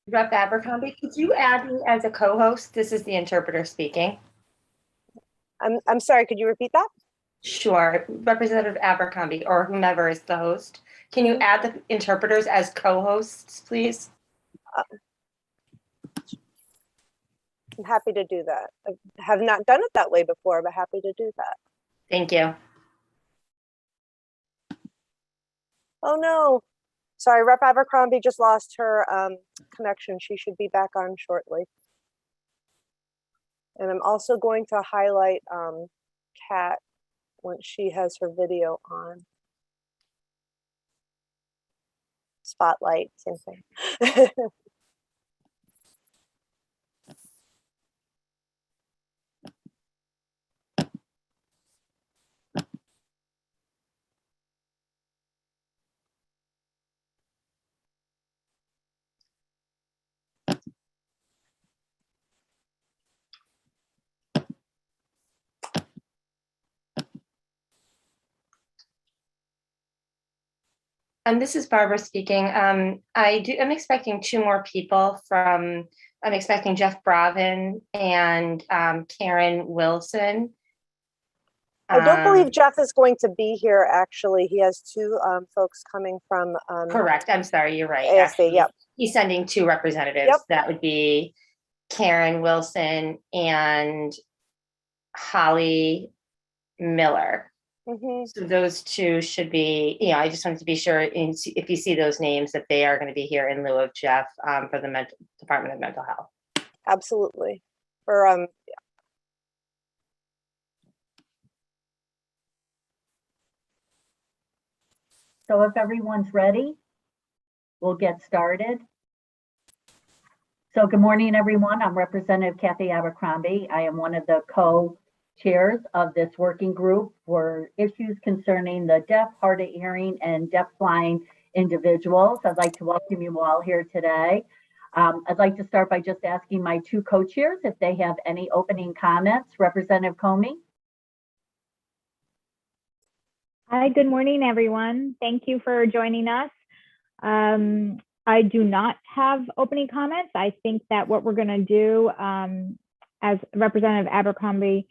Rep Abercrombie, could you add me as a co-host? This is the interpreter speaking. I'm sorry, could you repeat that? Sure. Representative Abercrombie or whomever is the host. Can you add the interpreters as co-hosts, please? I'm happy to do that. I have not done it that way before, but happy to do that. Thank you. Oh no, sorry, Rep Abercrombie just lost her connection. She should be back on shortly. And I'm also going to highlight Kat once she has her video on. Spotlight, same thing. This is Barbara speaking. I'm expecting two more people I'm expecting Jeff Bravin and Karen Wilson. I don't believe Jeff is going to be here, actually. He has two folks coming from correct. I'm sorry, you're right. ASB, Actually, yep. He's sending two representatives. Yep. That would be Karen Wilson and Holly Miller. Mm-hmm. So those two should be, I just wanted to be sure if you see those names that they are going to be here in lieu of Jeff for the Department of Mental Health. Absolutely. For So if everyone's ready, we'll get started. So good morning, everyone. I'm Representative Kathy Abercrombie. I am one of the co-chairs of this working group for issues concerning the deaf, hard of hearing, and deafblind individuals. I'd like to welcome you all here today. I'd like to start by just asking my two co-chairs if they have any opening comments. Representative Comey. Hi, good morning, everyone. Thank you for joining us. I do not have opening comments. I think that what we're going to do, as Representative Abercrombie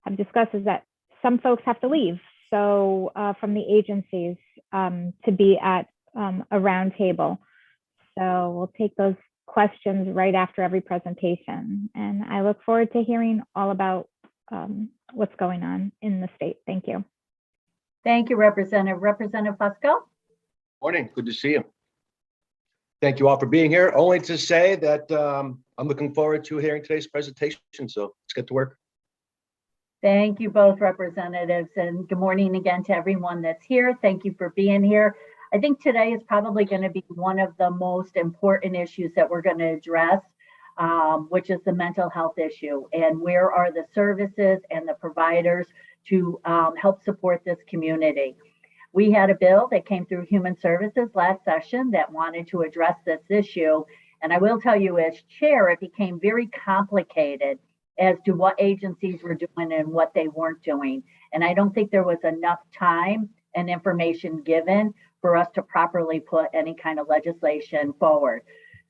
have discussed, is that some folks have to leave. So from the agencies to be at a round table. So we'll take those questions right after every presentation. And I look forward to hearing all about what's going on in the state. Thank you. Thank you, Representative. Representative Fusco. Morning, good to see you. Thank you all for being here. Only to say that I'm looking forward to hearing today's presentation. So let's get to work. Thank you both, representatives, and good morning again to everyone that's here. Thank you for being here. I think today is probably going to be one of the most important issues that we're going to address, which is the mental health issue, and where are the services and the providers to help support this community. We had a bill that came through Human Services last session that wanted to address this issue. And I will tell you, as chair, it became very complicated as to what agencies were doing and what they weren't doing. And I don't think there was enough time and information given for us to properly put any kind of legislation forward.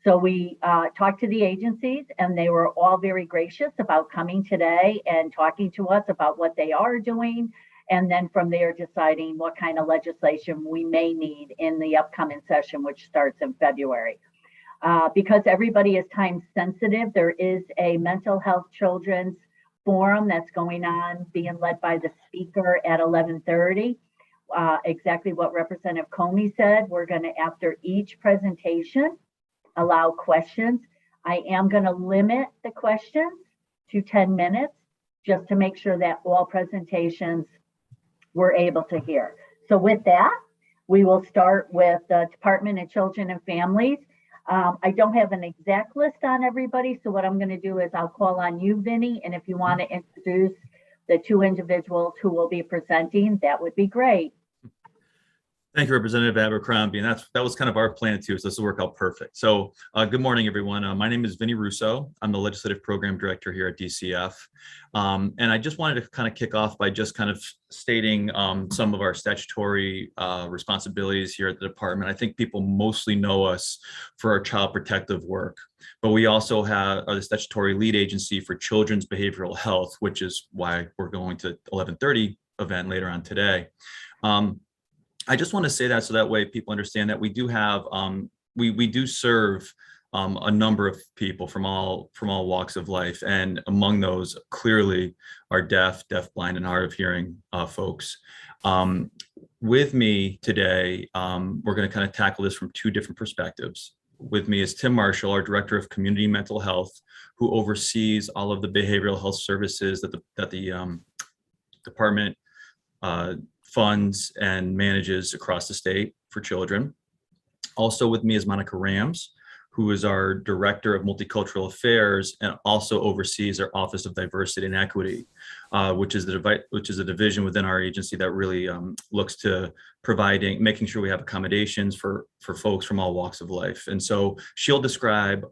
So we talked to the agencies, and they were all very gracious about coming today and talking to us about what they are doing. And then from there, deciding what kind of legislation we may need in the upcoming session, which starts in February. Because everybody is time sensitive, there is a mental health children's forum that's going on, being led by the speaker at 11:30. Exactly what Representative Comey said. We're going to, after each presentation, allow questions. I am going to limit the questions to 10 minutes, just to make sure that all presentations we're able to hear. So with that, we will start with the Department of Children and Families. I don't have an exact list on everybody, so what I'm going to do is I'll call on you, Vinny, and if you want to introduce the two individuals who will be presenting, that would be great. Thank you, Representative Abercrombie, and that was kind of our plan too, so this will work out perfect. So good morning, everyone. My name is Vinny Russo. I'm the Legislative Program Director here at DCF. And I just wanted to kind of kick off by just kind of stating some of our statutory responsibilities here at the department. I think people mostly know us for our child protective work, but we also are the statutory lead agency for children's behavioral health, which is why we're going to 11:30 event later on today. I just want to say that so that way people understand that we do have, we do serve a number of people from all walks of life. And among those clearly are deaf, blind, and hard of hearing folks. With me today, we're going to kind of tackle this from two different perspectives. With me is Tim Marshall, our Director of Community Mental Health, who oversees all of the behavioral health services that the department funds and manages across the state for children. Also with me is Monica Rams, who is our Director of Multicultural Affairs and also oversees our Office of Diversity and Equity, which is a division within our agency that really looks to making sure we have accommodations for folks from all walks of life. And so she'll describe,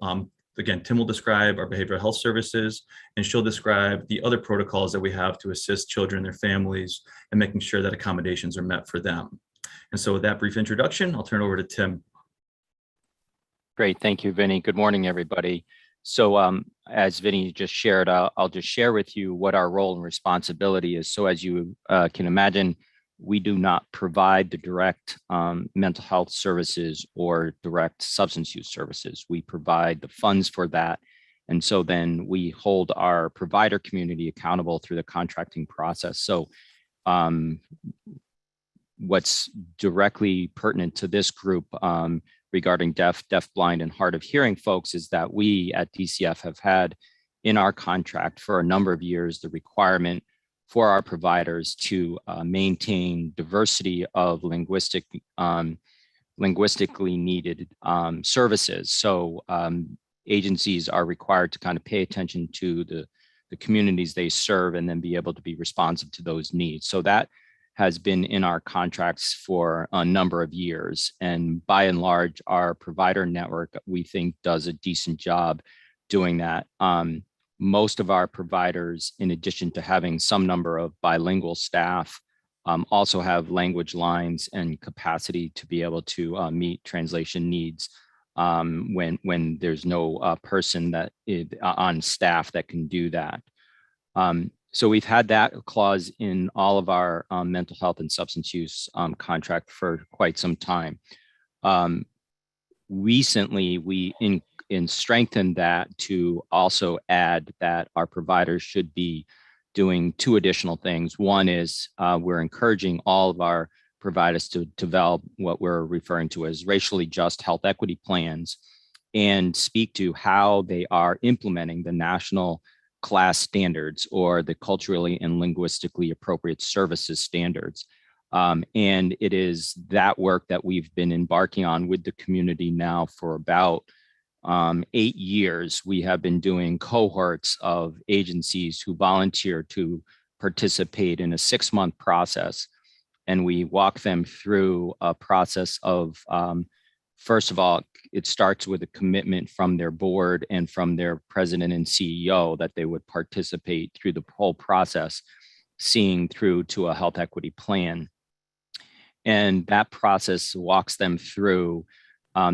again, Tim will describe our behavioral health services, and she'll describe the other protocols that we have to assist children and their families and making sure that accommodations are met for them. And so with that brief introduction, I'll turn it over to Tim. Great, thank you, Vinny. Good morning, everybody. So as Vinny just shared, I'll just share with you what our role and responsibility is. So as you can imagine, we do not provide the direct mental health services or direct substance use services. We provide the funds for that. And so then we hold our provider community accountable through the contracting process. So what's directly pertinent to this group regarding deaf, blind, and hard of hearing folks is that we at DCF have had in our contract for a number of years the requirement for our providers to maintain diversity of linguistically needed services. So agencies are required to kind of pay attention to the communities they serve and then be able to be responsive to those needs. So that has been in our contracts for a number of years. And by and large, our provider network, we think, does a decent job doing that. Most of our providers, in addition to having some number of bilingual staff, also have language lines and capacity to be able to meet translation needs when there's no person that is on staff that can do that. So we've had that clause in all of our mental health and substance use contract for quite some time. Recently, we strengthened that to also add that our providers should be doing two additional things. One is we're encouraging all of our providers to develop what we're referring to as racially just health equity plans and speak to how they are implementing the national class standards or the culturally and linguistically appropriate services standards. And it is that work that we've been embarking on with the community now for about 8 years. We have been doing cohorts of agencies who volunteer to participate in a 6-month process. And we walk them through a process of, first of all, it starts with a commitment from their board and from their president and CEO that they would participate through the whole process, seeing through to a health equity plan. And that process walks them through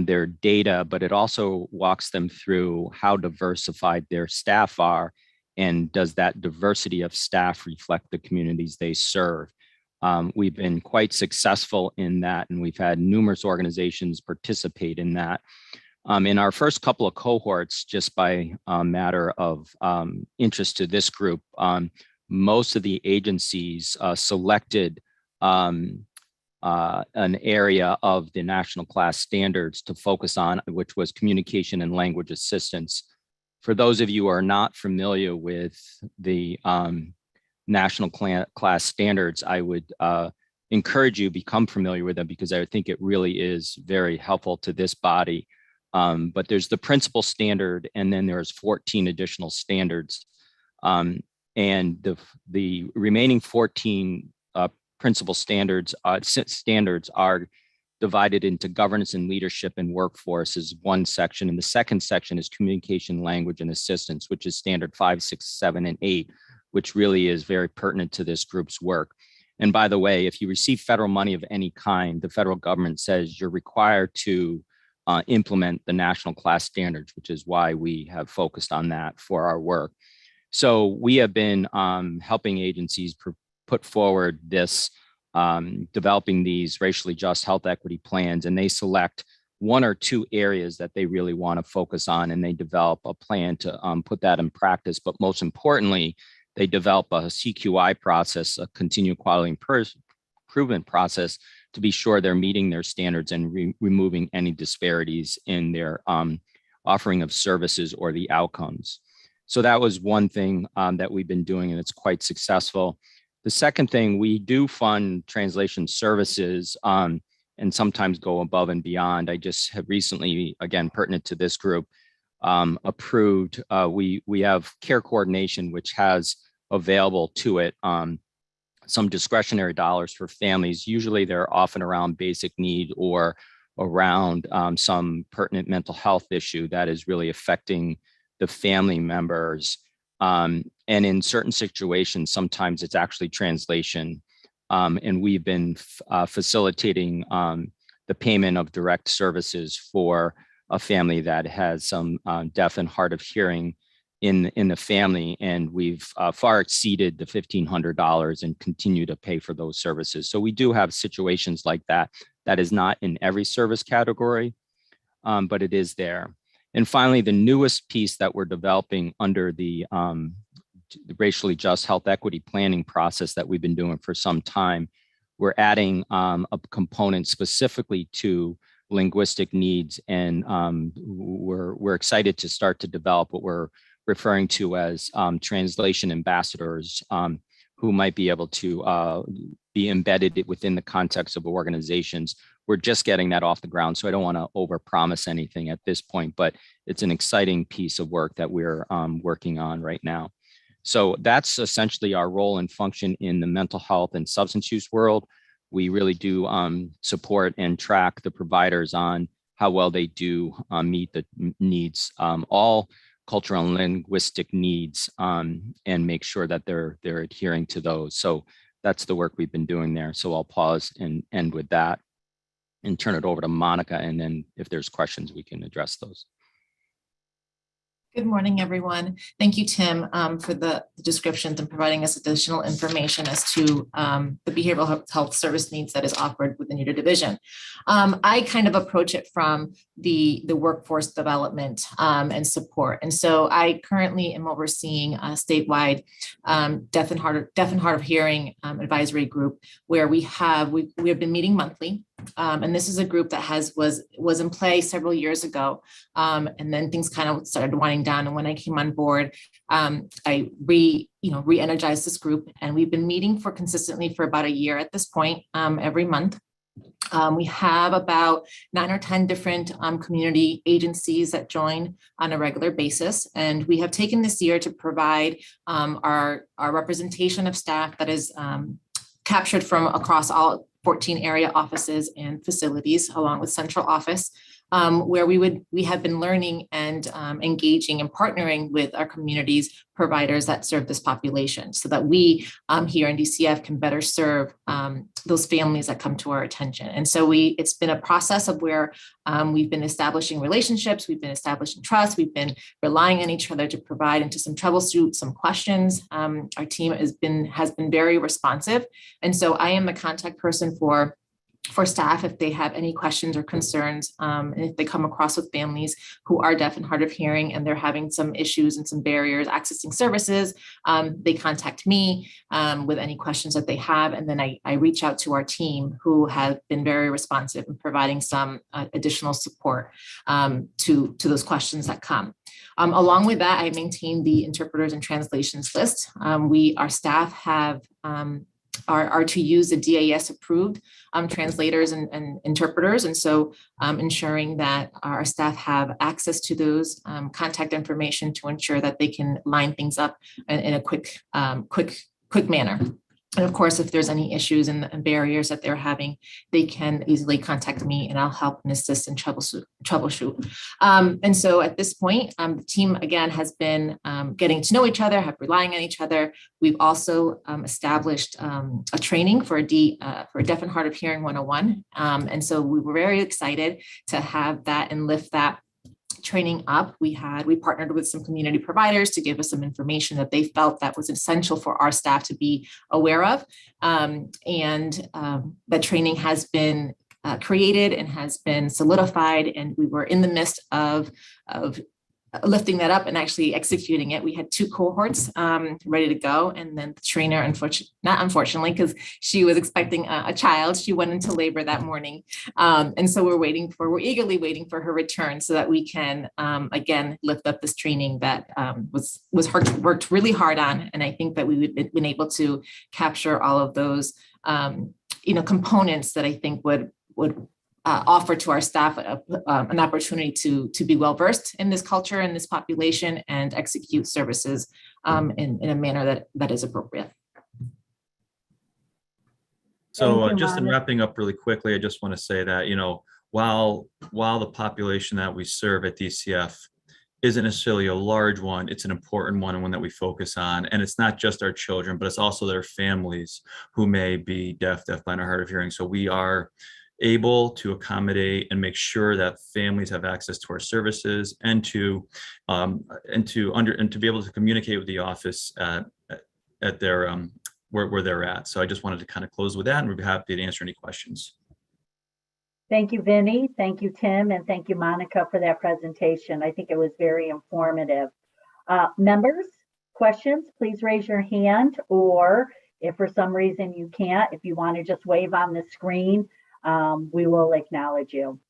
their data, but it also walks them through how diversified their staff are, and does that diversity of staff reflect the communities they serve. We've been quite successful in that, and we've had numerous organizations participate in that. In our first couple of cohorts, just by a matter of interest to this group, most of the agencies selected an area of the national class standards to focus on, which was communication and language assistance. For those of you who are not familiar with the national class standards, I would encourage you become familiar with them, because I think it really is very helpful to this body. But there's the principal standard, and then there's 14 additional standards. And the remaining 14 principal standards are divided into governance and leadership and workforce is one section. And the second section is communication, language, and assistance, which is standard 5, 6, 7, and 8, which really is very pertinent to this group's work. And by the way, if you receive federal money of any kind, the federal government says you're required to implement the national class standards, which is why we have focused on that for our work. So we have been helping agencies put forward this, developing these racially just health equity plans, and they select 1 or 2 areas that they really want to focus on, and they develop a plan to put that in practice. But most importantly, they develop a CQI process, a continued quality improvement process, to be sure they're meeting their standards and removing any disparities in their offering of services or the outcomes. So that was one thing that we've been doing, and it's quite successful. The second thing, we do fund translation services and sometimes go above and beyond. I just have recently, again, pertinent to this group, approved, we have care coordination, which has available to it some discretionary dollars for families. Usually they're often around basic need or around some pertinent mental health issue that is really affecting the family members. And in certain situations, sometimes it's actually translation. And we've been facilitating the payment of direct services for a family that has some deaf and hard of hearing in the family, and we've far exceeded the $1,500 and continue to pay for those services. So we do have situations like that. That is not in every service category, but it is there. And finally, the newest piece that we're developing under the racially just health equity planning process that we've been doing for some time, we're adding a component specifically to linguistic needs, and we're excited to start to develop what we're referring to as translation ambassadors, who might be able to be embedded within the context of organizations. We're just getting that off the ground, so I don't want to overpromise anything at this point, but it's an exciting piece of work that we're working on right now. So that's essentially our role and function in the mental health and substance use world. We really do support and track the providers on how well they do meet the needs, all cultural and linguistic needs, and make sure that they're adhering to those. So that's the work we've been doing there. So I'll pause and end with that and turn it over to Monica. And then if there's questions, we can address those. Good morning, everyone. Thank you, Tim, for the descriptions and providing us additional information as to the behavioral health service needs that is offered within your division. I kind of approach it from the workforce development and support. And so I currently am overseeing a statewide deaf and hard of hearing advisory group where we have been meeting monthly. And this is a group that was in play several years ago. And then things kind of started winding down. And when I came on board, I re-energized this group, and we've been meeting consistently for about a year at this point, every month. We have about 9 or 10 different community agencies that join on a regular basis. And we have taken this year to provide our representation of staff that is captured from across all 14 area offices and facilities, along with central office, where we have been learning and engaging and partnering with our communities providers that serve this population, so that we here in DCF can better serve those families that come to our attention. And so it's been a process of where we've been establishing relationships, we've been establishing trust, we've been relying on each other to provide into some troubleshoot, some questions. Our team has been very responsive. And so I am the contact person for staff if they have any questions or concerns, and if they come across with families who are deaf and hard of hearing and they're having some issues and some barriers accessing services, they contact me with any questions that they have, and then I reach out to our team, who have been very responsive in providing some additional support to those questions that come. Along with that, I maintain the interpreters and translations list. Our staff have are to use the DAS approved translators and interpreters. And so ensuring that our staff have access to those contact information to ensure that they can line things up in a quick manner. And of course, if there's any issues and barriers that they're having, they can easily contact me and I'll help and assist and troubleshoot. And so at this point, the team again has been getting to know each other, relying on each other. We've also established a training for Deaf and Hard of Hearing 101. And so we were very excited to have that and lift that training up. We partnered with some community providers to give us some information that they felt that was essential for our staff to be aware of. That training has been created and has been solidified, and we were in the midst of lifting that up and actually executing it. We had 2 cohorts ready to go, and then the trainer, not unfortunately, because she was expecting a child, she went into labor that morning, and so we're eagerly waiting for her return so that we can again lift up this training that was worked really hard on, and I think that we've been able to capture all of those components that I think would offer to our staff an opportunity to be well versed in this culture and this population and execute services in a manner that is appropriate. So just in wrapping up really quickly, I just want to say that, while the population that we serve at DCF isn't necessarily a large one, it's an important one and one that we focus on. And it's not just our children, but it's also their families who may be deaf, deafblind, or hard of hearing. So we are able to accommodate and make sure that families have access to our services and to be able to communicate with the office at their where they're at. So I just wanted to kind of close with that, and we'd be happy to answer any questions. Thank you, Vinny. Thank you, Tim. And thank you, Monica, for that presentation. I think it was very informative. Members, questions, please raise your hand, or if for some reason you can't, if you want to just wave on the screen, we will acknowledge you.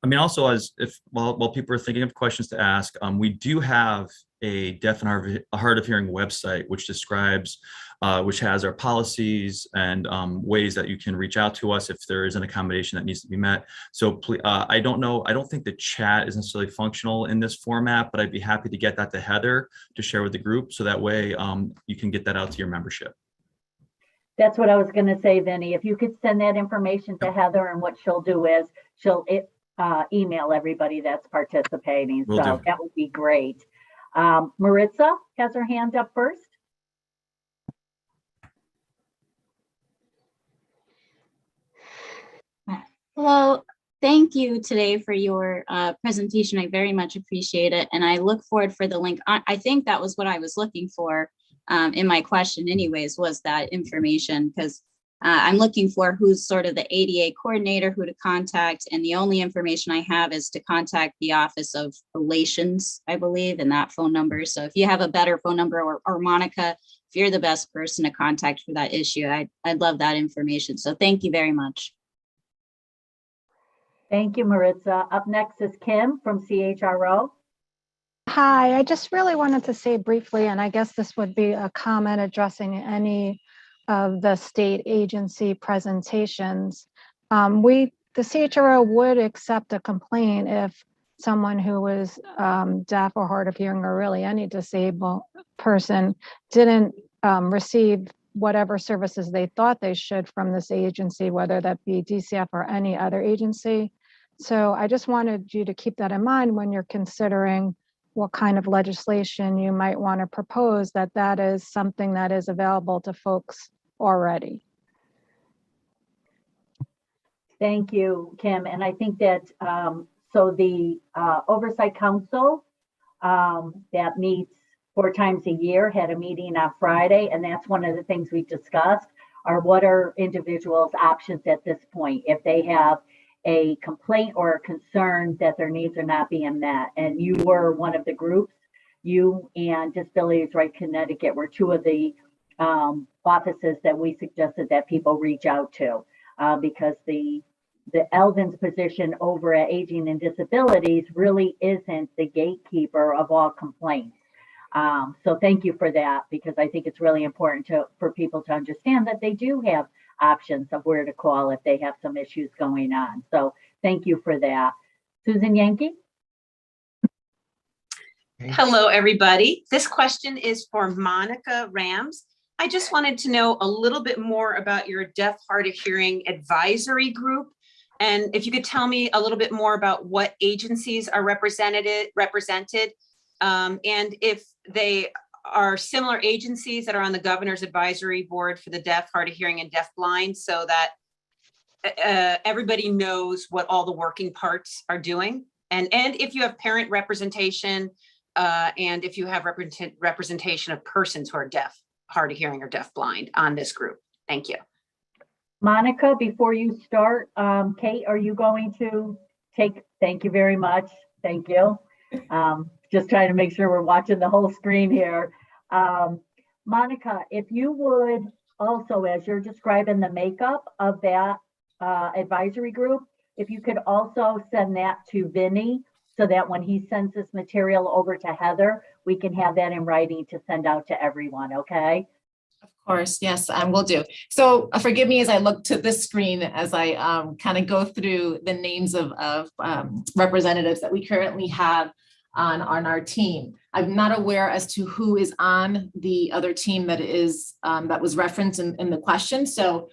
I mean, also, while people are thinking of questions to ask, we do have a deaf and hard of hearing website, which describes, which has our policies and ways that you can reach out to us if there is an accommodation that needs to be met. So I don't think the chat is necessarily functional in this format, but I'd be happy to get that to Heather to share with the group. So that way you can get that out to your membership. That's what I was going to say, Vinny. If you could send that information to Heather, and what she'll do is she'll email everybody that's participating. Will do. That would be great. Maritza has her hand up first. Hello, thank you today for your presentation. I very much appreciate it. And I look forward for the link. I think that was what I was looking for in my question anyways, was that information, because I'm looking for who's sort of the ADA coordinator, who to contact. And the only information I have is to contact the Office of Relations, I believe, and that phone number. So if you have a better phone number, or Monica, if you're the best person to contact for that issue, I'd love that information. So thank you very much. Thank you, Maritza. Up next is Kim from CHRO. Hi, I just really wanted to say briefly, and I guess this would be a comment addressing any of the state agency presentations. The CHRO would accept a complaint if someone who was deaf or hard of hearing, or really any disabled person, didn't receive whatever services they thought they should from this agency, whether that be DCF or any other agency. So I just wanted you to keep that in mind when you're considering what kind of legislation you might want to propose, that is something that is available to folks already. Thank you, Kim. And I think that, so the Oversight Council that meets 4 times a year had a meeting on Friday, and that's one of the things we discussed are what are individuals' options at this point if they have a complaint or a concern that their needs are not being met. And you were one of the groups. You and Disabilities Right Connecticut were 2 of the offices that we suggested that people reach out to, because the Elvin's position over at Aging and Disabilities really isn't the gatekeeper of all complaints. So thank you for that, because I think it's really important for people to understand that they do have options of where to call if they have some issues going on. So thank you for that. Susan Yankee? Hello, everybody. This question is for Monica Rams. I just wanted to know a little bit more about your deaf, hard of hearing advisory group. And if you could tell me a little bit more about what agencies are represented, and if they are similar agencies that are on the governor's advisory board for the deaf, hard of hearing, and deafblind, so that everybody knows what all the working parts are doing. And if you have parent representation, and if you have representation of persons who are deaf, hard of hearing, or deafblind on this group. Thank you. Monica, before you start, Kate, are you going to take, thank you very much. Thank you. Just trying to make sure we're watching the whole screen here. Monica, if you would also, as you're describing the makeup of that advisory group, if you could also send that to Vinny so that when he sends this material over to Heather, we can have that in writing to send out to everyone, okay? Of course, yes, I will do. So forgive me as I look to this screen as I kind of go through the names of representatives that we currently have on our team. I'm not aware as to who is on the other team that is that was referenced in the question. So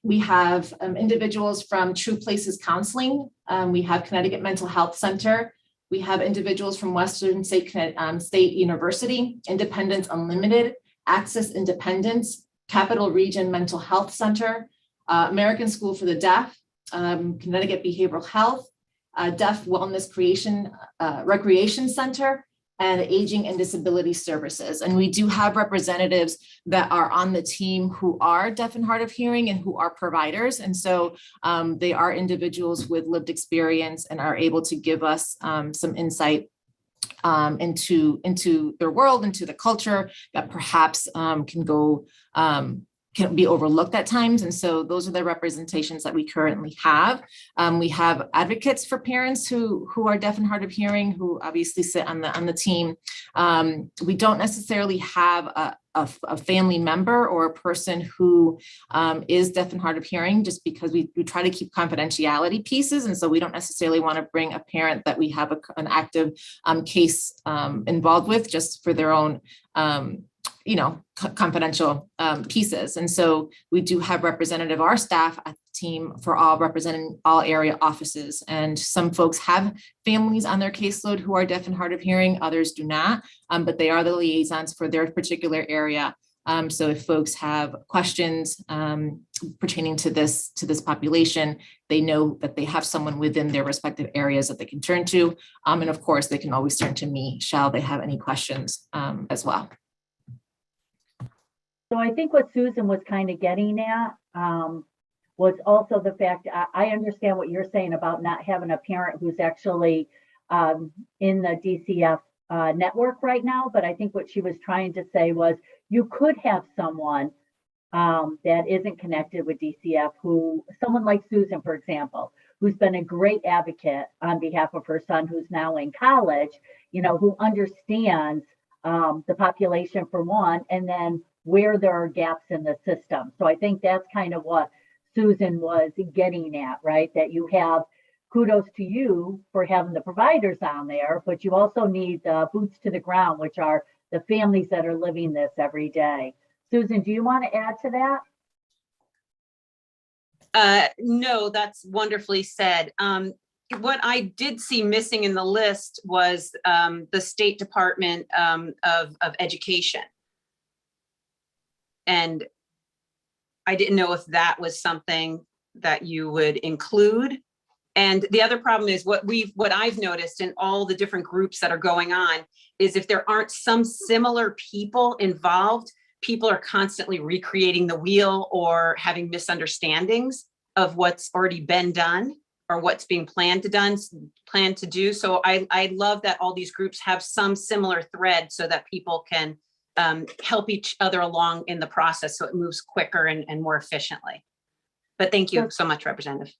we have individuals from True Places Counseling. We have Connecticut Mental Health Center. We have individuals from Western State University, Independence Unlimited, Access Independence, Capital Region Mental Health Center, American School for the Deaf, Connecticut Behavioral Health, Deaf Wellness Recreation Center, and Aging and Disability Services. And we do have representatives that are on the team who are deaf and hard of hearing and who are providers. And so they are individuals with lived experience and are able to give us some insight into their world, into the culture that perhaps can be overlooked at times. And so those are the representations that we currently have. We have advocates for parents who are deaf and hard of hearing, who obviously sit on the team. We don't necessarily have a family member or a person who is deaf and hard of hearing, just because we try to keep confidentiality pieces. And so we don't necessarily want to bring a parent that we have an active case involved with, just for their own confidential pieces. And so we do have our staff at the team for representing all area offices. And some folks have families on their caseload who are deaf and hard of hearing, others do not, but they are the liaisons for their particular area. So if folks have questions pertaining to this population, they know that they have someone within their respective areas that they can turn to. And of course, they can always turn to me, shall they have any questions as well. So I think what Susan was kind of getting at was also the fact, I understand what you're saying about not having a parent who's actually in the DCF network right now, but I think what she was trying to say was you could have someone that isn't connected with DCF, someone like Susan, for example, who's been a great advocate on behalf of her son who's now in college, who understands the population for one, and then where there are gaps in the system. So I think that's kind of what Susan was getting at, right? That you have kudos to you for having the providers on there, but you also need the boots to the ground, which are the families that are living this every day. Susan, do you want to add to that? No, that's wonderfully said. What I did see missing in the list was the State Department of Education. And I didn't know if that was something that you would include. And the other problem is what I've noticed in all the different groups that are going on is if there aren't some similar people involved, people are constantly recreating the wheel or having misunderstandings of what's already been done or what's being planned to do. So I love that all these groups have some similar thread so that people can help each other along in the process so it moves quicker and more efficiently. But thank you so much, Representative.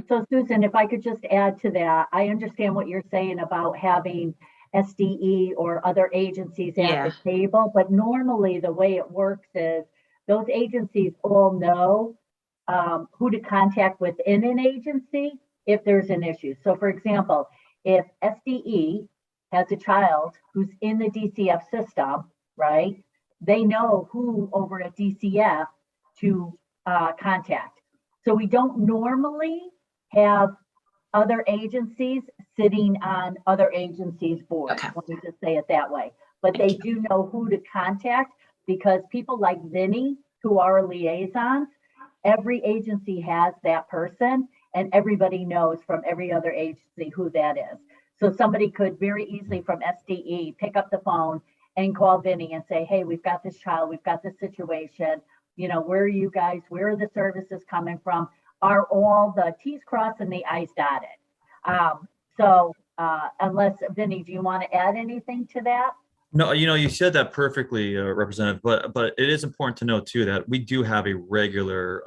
So Susan, if I could just add to that, I understand what you're saying about having SDE or other agencies at the table, but normally the way it works is those agencies all know who to contact within an agency if there's an issue. So for example, if SDE has a child who's in the DCF system, right? They know who over at DCF to contact. So we don't normally have other agencies sitting on other agencies' boards. Okay. Let me just say it that way. But they do know who to contact because people like Vinny, who are liaisons, every agency has that person and everybody knows from every other agency who that is. So somebody could very easily from SDE pick up the phone and call Vinny and say, hey, we've got this child, we've got this situation. You know, where are you guys? Where are the services coming from? Are all the T's crossed and the I's dotted? Unless, Vinny, do you want to add anything to that? No, you said that perfectly, Representative, but it is important to note too that we do have a regular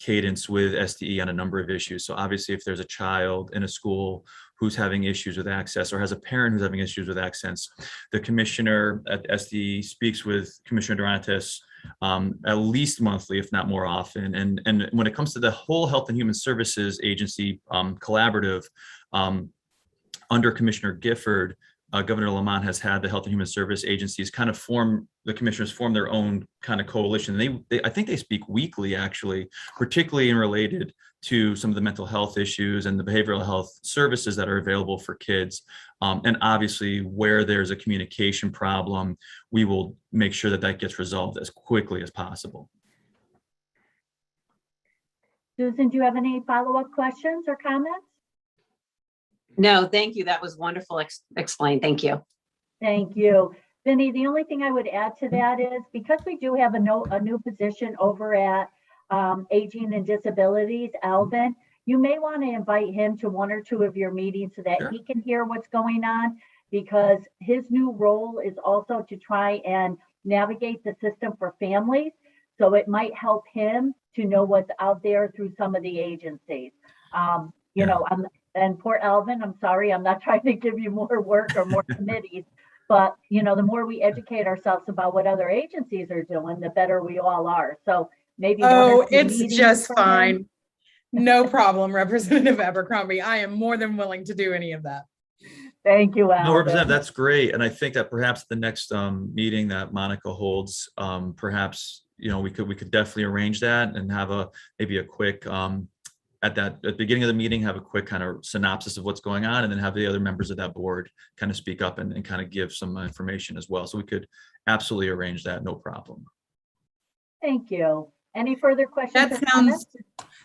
cadence with SDE on a number of issues. So obviously, if there's a child in a school who's having issues with access or has a parent who's having issues with access, the commissioner at SDE speaks with Commissioner Durantis at least monthly, if not more often. And when it comes to the whole Health and Human Services Agency collaborative under Commissioner Gifford, Governor Lamont has had the Health and Human Service agencies kind of the commissioners form their own kind of coalition. I think they speak weekly, actually, particularly in related to some of the mental health issues and the behavioral health services that are available for kids. And obviously, where there's a communication problem, we will make sure that gets resolved as quickly as possible. Susan, do you have any follow-up questions or comments? No, thank you. That was wonderful explained. Thank you. Thank you. Vinny, the only thing I would add to that is because we do have a new position over at Aging and Disabilities, Alvin, you may want to invite him to one or two of your meetings so that he can hear what's going on, because his new role is also to try and navigate the system for families. So it might help him to know what's out there through some of the agencies. And poor Alvin, I'm sorry, I'm not trying to give you more work or more committees, but the more we educate ourselves about what other agencies are doing, the better we all are. So maybe. Oh, it's just fine. No problem, Representative Abercrombie. I am more than willing to do any of that. Thank you, Alvin. No, Representative, that's great. And I think that perhaps the next meeting that Monica holds, perhaps, we could definitely arrange that and have maybe a quick at the beginning of the meeting, have a quick kind of synopsis of what's going on, and then have the other members of that board kind of speak up and kind of give some information as well. So we could absolutely arrange that, no problem. Thank you. Any further questions?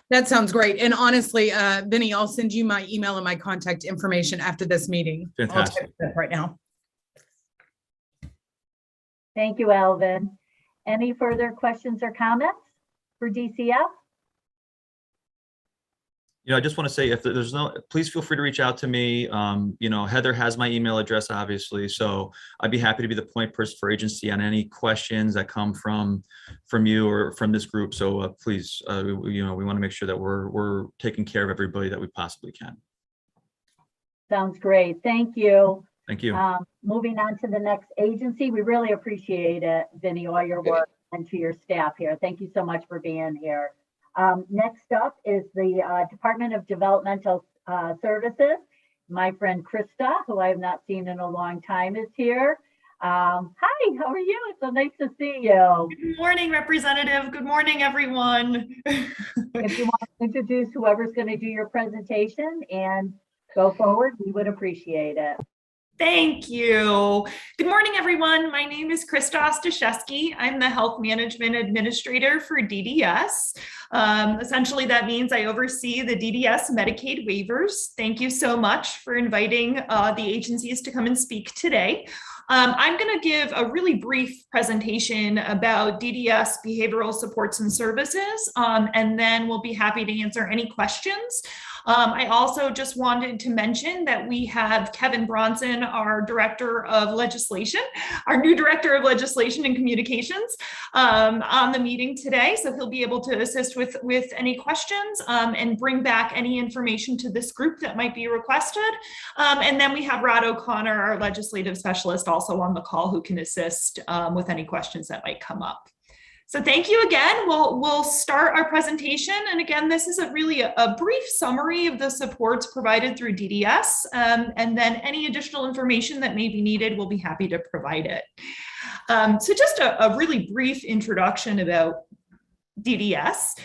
That sounds great. And honestly, Vinny, I'll send you my email and my contact information after this meeting. Fantastic. I'll type that right now. Thank you, Alvin. Any further questions or comments for DCF? I just want to say, if there's please feel free to reach out to me. Heather has my email address, obviously, so I'd be happy to be the point person for agency on any questions that come from you or from this group. So please, we want to make sure that we're taking care of everybody that we possibly can. Sounds great. Thank you. Thank you. Moving on to the next agency, we really appreciate it, Vinny, all your work, and to your staff here. Thank you so much for being here. Next up is the Department of Developmental Services. My friend Krista, who I have not seen in a long time, is here. Hi, how are you? It's so nice to see you. Good morning, Representative. Good morning, everyone. If you want to introduce whoever's going to do your presentation and go forward, we would appreciate it. Thank you. Good morning, everyone. My name is Krista Ostaszewski. I'm the Health Management Administrator for DDS. Essentially, that means I oversee the DDS Medicaid Waivers. Thank you so much for inviting the agencies to come and speak today. I'm going to give a really brief presentation about DDS Behavioral Supports and Services, and then we'll be happy to answer any questions. I also just wanted to mention that we have Kevin Bronson, our Director of Legislation, our new Director of Legislation and Communications, on the meeting today. So he'll be able to assist with any questions and bring back any information to this group that might be requested. And then we have Rod O'Connor, our Legislative Specialist, also on the call, who can assist with any questions that might come up. So thank you again. We'll start our presentation. And again, this is really a brief summary of the supports provided through DDS. And then any additional information that may be needed, we'll be happy to provide it. So just a really brief introduction about DDS.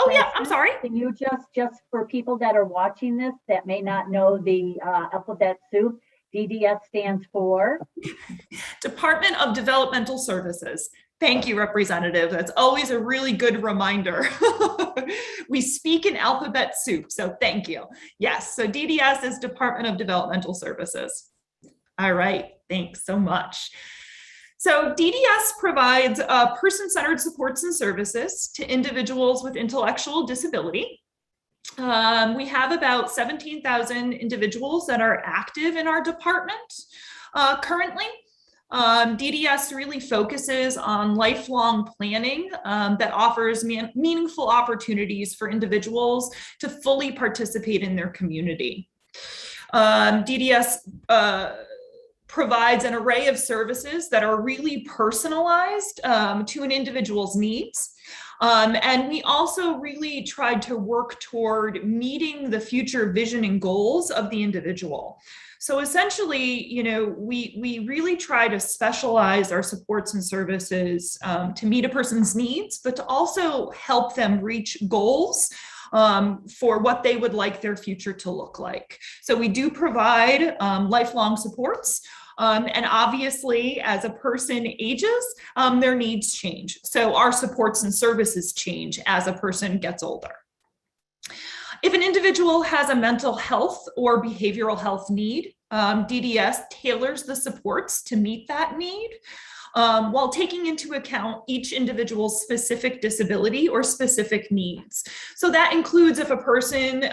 Oh yeah, I'm sorry. Can you just for people that are watching this that may not know the alphabet soup, DDS stands for? Department of Developmental Services. Thank you, Representative. That's always a really good reminder. We speak in alphabet soup, so thank you. Yes, so DDS is Department of Developmental Services. All right, thanks so much. So DDS provides person-centered supports and services to individuals with intellectual disability. We have about 17,000 individuals that are active in our department currently. DDS really focuses on lifelong planning that offers meaningful opportunities for individuals to fully participate in their community. DDS provides an array of services that are really personalized to an individual's needs. And we also really tried to work toward meeting the future vision and goals of the individual. So essentially, you know, we really try to specialize our supports and services to meet a person's needs, but to also help them reach goals for what they would like their future to look like. So we do provide lifelong supports. And obviously, as a person ages, their needs change. So our supports and services change as a person gets older. If an individual has a mental health or behavioral health need, DDS tailors the supports to meet that need while taking into account each individual's specific disability or specific needs. So that includes if a person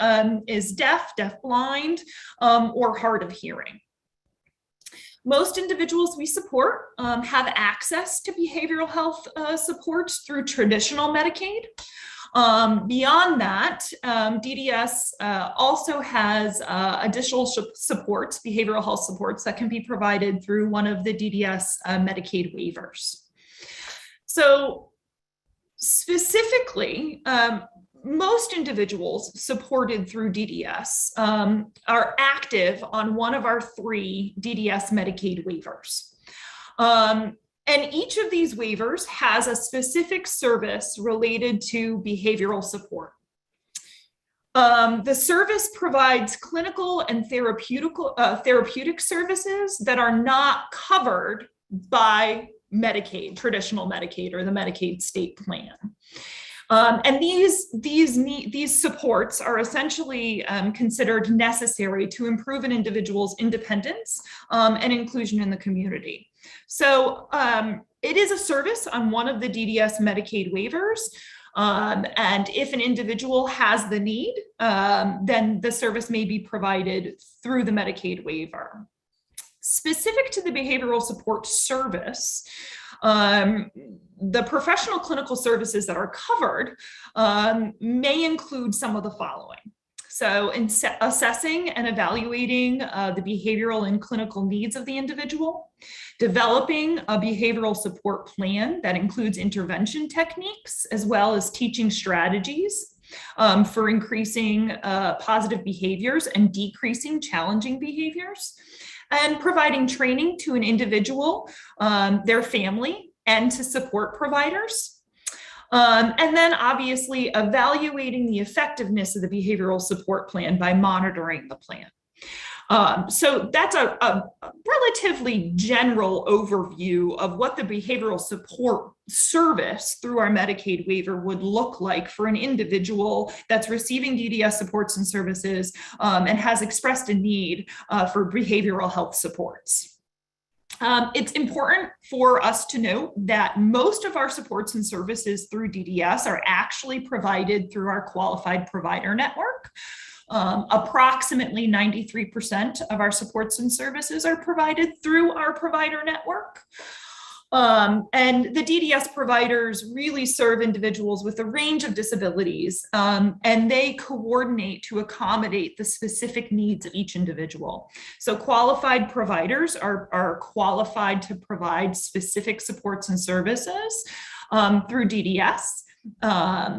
is deaf, deafblind, or hard of hearing. Most individuals we support have access to behavioral health supports through traditional Medicaid. Beyond that, DDS also has additional supports, behavioral health supports that can be provided through one of the DDS Medicaid waivers. So specifically, most individuals supported through DDS are active on one of our 3 DDS Medicaid waivers. And each of these waivers has a specific service related to behavioral support. The service provides clinical and therapeutic services that are not covered by Medicaid, traditional Medicaid, or the Medicaid state plan. And these supports are essentially considered necessary to improve an individual's independence and inclusion in the community. So it is a service on one of the DDS Medicaid waivers. And if an individual has the need, then the service may be provided through the Medicaid waiver. Specific to the behavioral support service, the professional clinical services that are covered may include some of the following. So in assessing and evaluating the behavioral and clinical needs of the individual, developing a behavioral support plan that includes intervention techniques, as well as teaching strategies for increasing positive behaviors and decreasing challenging behaviors, and providing training to an individual, their family, and to support providers. And then obviously evaluating the effectiveness of the behavioral support plan by monitoring the plan. So that's a relatively general overview of what the behavioral support service through our Medicaid waiver would look like for an individual that's receiving DDS supports and services and has expressed a need for behavioral health supports. It's important for us to note that most of our supports and services through DDS are actually provided through our qualified provider network. Approximately 93% of our supports and services are provided through our provider network. And the DDS providers really serve individuals with a range of disabilities, and they coordinate to accommodate the specific needs of each individual. So qualified providers are qualified to provide specific supports and services through DDS.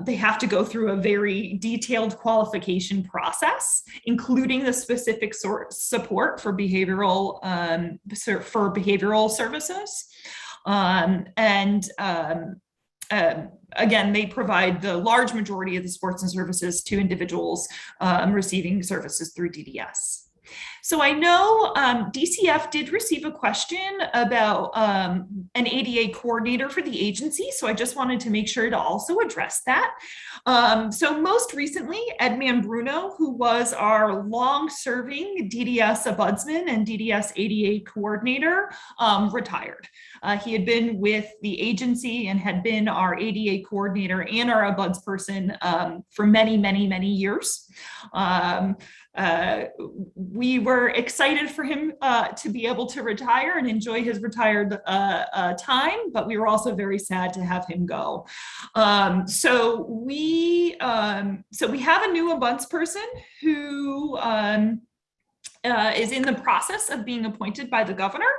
They have to go through a very detailed qualification process, including the specific support for behavioral services. Again, they provide the large majority of the supports and services to individuals receiving services through DDS. So I know DCF did receive a question about an ADA coordinator for the agency. So I just wanted to make sure to also address that. So most recently, Ed Bruno, who was our long-serving DDS ombudsman and DDS ADA coordinator, retired. He had been with the agency and had been our ADA coordinator and our ombudsperson for many, many, many years. We were excited for him to be able to retire and enjoy his retired time, but we were also very sad to have him go. So we have a new ombudsperson who is in the process of being appointed by the governor.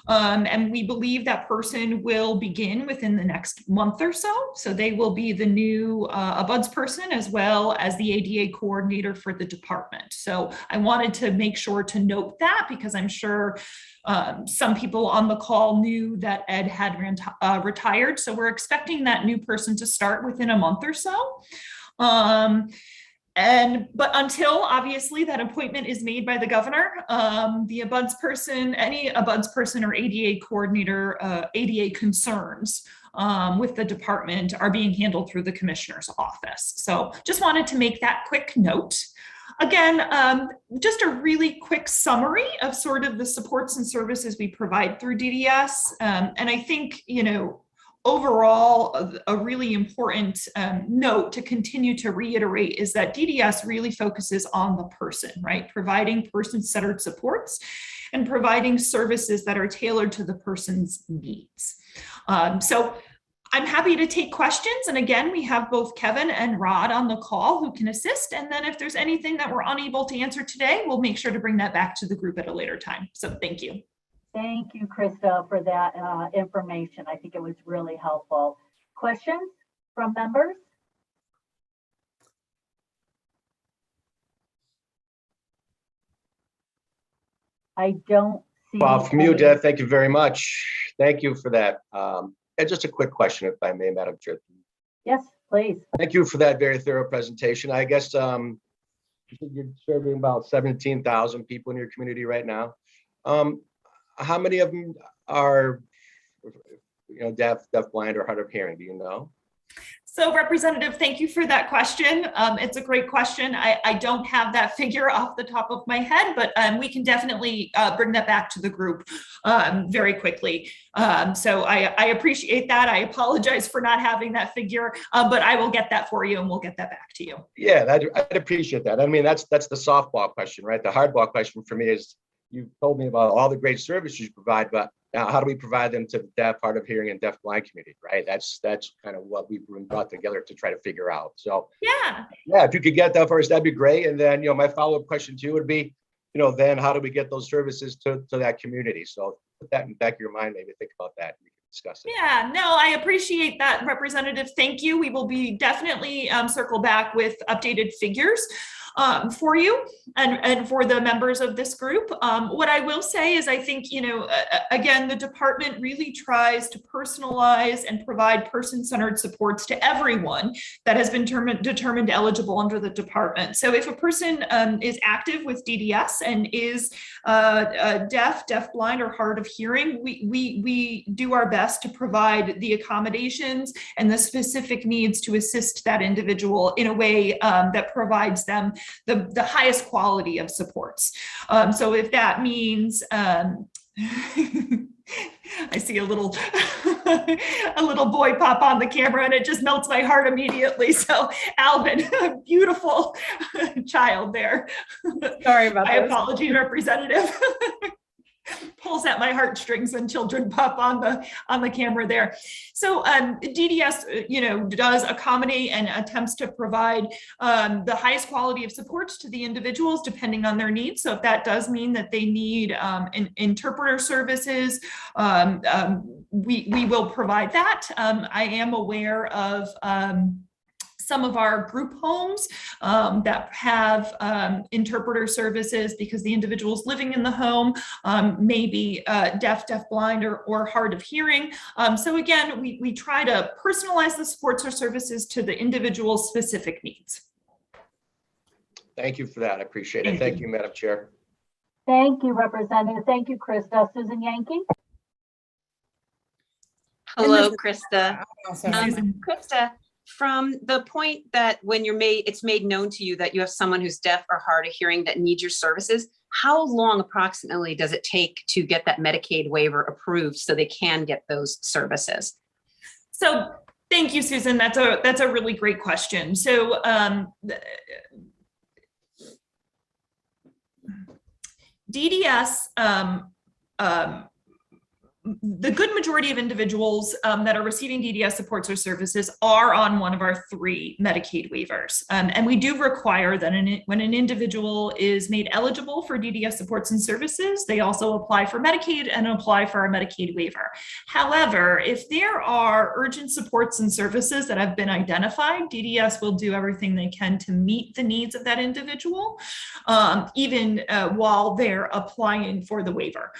And we believe that person will begin within the next month or so. So they will be the new ombudsperson as well as the ADA coordinator for the department. So I wanted to make sure to note that because I'm sure some people on the call knew that Ed had retired. So we're expecting that new person to start within a month or so. But until obviously that appointment is made by the governor, the ombudsperson, any ombudsperson or ADA coordinator, ADA concerns with the department are being handled through the commissioner's office. So just wanted to make that quick note. Again, just a really quick summary of sort of the supports and services we provide through DDS. And I think, overall, a really important note to continue to reiterate is that DDS really focuses on the person, right? Providing person-centered supports and providing services that are tailored to the person's needs. So I'm happy to take questions. And again, we have both Kevin and Rod on the call who can assist. And then if there's anything that we're unable to answer today, we'll make sure to bring that back to the group at a later time. So thank you. Thank you, Krista, for that information. I think it was really helpful. Questions from members? I don't see. Well, from you, Deb, thank you very much. Thank you for that. And just a quick question, if I may, Madam Chair. Yes, please. Thank you for that very thorough presentation. I guess you're serving about 17,000 people in your community right now. How many of them are, deaf, blind, or hard of hearing? Do you know? So Representative, thank you for that question. It's a great question. I don't have that figure off the top of my head, but we can definitely bring that back to the group very quickly. So I appreciate that. I apologize for not having that figure, but I will get that for you and we'll get that back to you. Yeah, I'd appreciate that. I mean, that's the softball question, right? The hardball question for me is, you've told me about all the great services you provide, but now how do we provide them to the deaf, hard of hearing, and deaf blind community, right? That's kind of what we've brought together to try to figure out. So yeah, if you could get that for us, that'd be great. And then, my follow-up question to you would be, then how do we get those services to that community? So put that in the back of your mind, maybe think about that. We can discuss it. Yeah, no, I appreciate that, Representative. Thank you. We will be definitely circle back with updated figures for you and for the members of this group. What I will say is I think, again, the department really tries to personalize and provide person-centered supports to everyone that has been determined eligible under the department. So if a person is active with DDS and is deaf, blind, or hard of hearing, we do our best to provide the accommodations and the specific needs to assist that individual in a way that provides them the highest quality of supports. So if that means, I see a little boy pop on the camera and it just melts my heart immediately. So Alvin, a beautiful child there. Sorry about that. My apology, Representative. pulls at my heartstrings when children pop on the camera there. So DDS, does accommodate and attempts to provide the highest quality of supports to the individuals depending on their needs. So if that does mean that they need interpreter services, we will provide that. I am aware of some of our group homes that have interpreter services because the individuals living in the home may be deaf, deafblind, or hard of hearing. So again, we try to personalize the supports or services to the individual's specific needs. Thank you for that. I appreciate it. Thank you, Madam Chair. Thank you, Representative. Thank you, Krista. Susan Yankee? Hello, Krista. Susan. Krista, from the point that when it's made known to you that you have someone who's deaf or hard of hearing that needs your services, how long approximately does it take to get that Medicaid waiver approved so they can get those services? So thank you, Susan. That's a really great question. So DDS, the good majority of individuals that are receiving DDS supports or services are on one of our 3 Medicaid waivers. And we do require that when an individual is made eligible for DDS supports and services, they also apply for Medicaid and apply for our Medicaid waiver. However, if there are urgent supports and services that have been identified, DDS will do everything they can to meet the needs of that individual, even while they're applying for the waiver.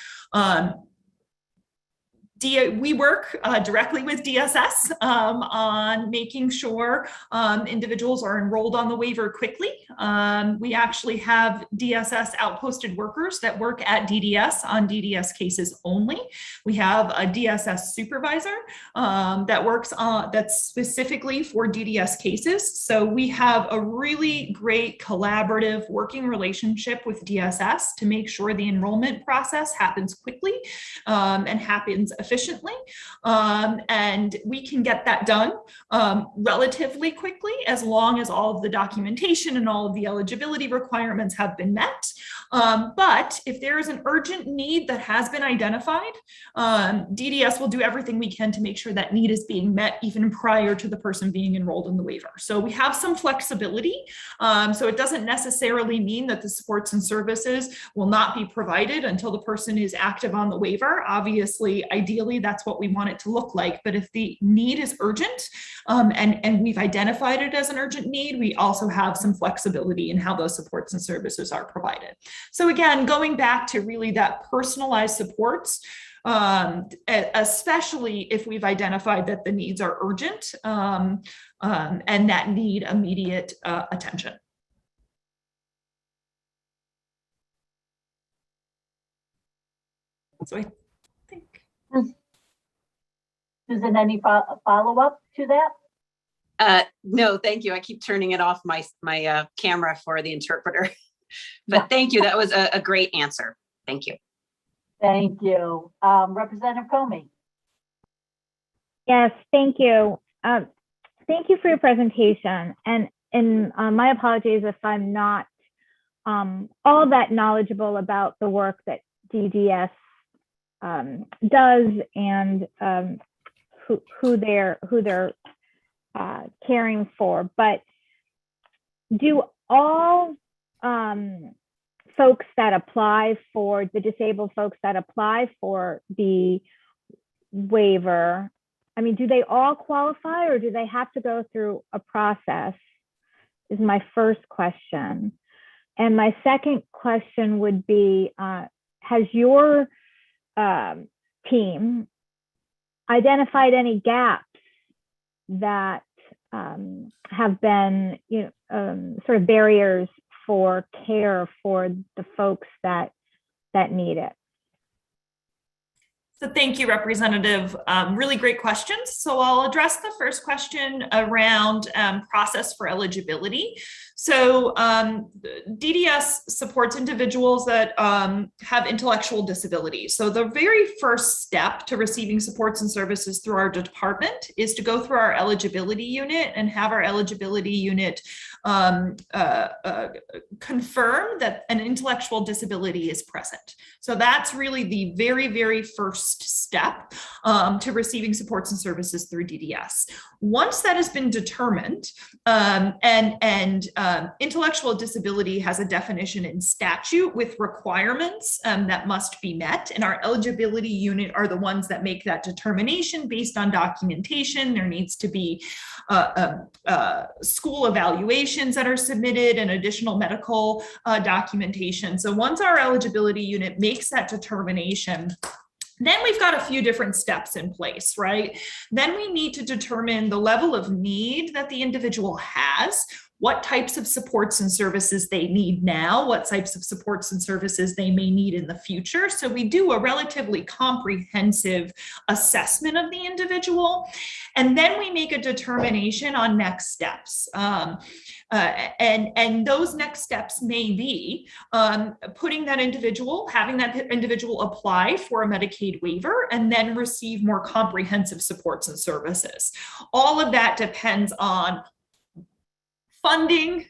We work directly with DSS on making sure individuals are enrolled on the waiver quickly. We actually have DSS outposted workers that work at DDS on DDS cases only. We have a DSS supervisor that works that's specifically for DDS cases. So we have a really great collaborative working relationship with DSS to make sure the enrollment process happens quickly and happens efficiently. And we can get that done relatively quickly as long as all of the documentation and all of the eligibility requirements have been met. But if there is an urgent need that has been identified, DDS will do everything we can to make sure that need is being met even prior to the person being enrolled in the waiver. So we have some flexibility. So it doesn't necessarily mean that the supports and services will not be provided until the person is active on the waiver. Obviously, ideally, that's what we want it to look like. But if the need is urgent and we've identified it as an urgent need, we also have some flexibility in how those supports and services are provided. So again, going back to really that personalized supports, especially if we've identified that the needs are urgent and that need immediate attention. So I think. Susan, any follow-up to that? No, thank you. I keep turning it off my camera for the interpreter. But thank you. That was a great answer. Thank you. Thank you. Representative Comey. Yes, thank you. Thank you for your presentation. And my apologies if I'm not all that knowledgeable about the work that DDS does and who they're caring for. But do all folks that apply for the disabled folks that apply for the waiver, I mean, do they all qualify or do they have to go through a process? Is my first question. And my second question would be, has your team identified any gaps that have been, sort of barriers for care for the folks that need it? So thank you, Representative. Really great questions. So I'll address the first question around process for eligibility. So DDS supports individuals that have intellectual disabilities. So the very first step to receiving supports and services through our department is to go through our eligibility unit and have our eligibility unit confirm that an intellectual disability is present. So that's really the very, very first step to receiving supports and services through DDS. Once that has been determined, intellectual disability has a definition in statute with requirements that must be met, and our eligibility unit are the ones that make that determination based on documentation. There needs to be school evaluations that are submitted and additional medical documentation. So once our eligibility unit makes that determination, then we've got a few different steps in place, right? Then we need to determine the level of need that the individual has, what types of supports and services they need now, what types of supports and services they may need in the future. So we do a relatively comprehensive assessment of the individual, and then we make a determination on next steps. And those next steps may be having that individual apply for a Medicaid waiver and then receive more comprehensive supports and services. All of that depends on funding,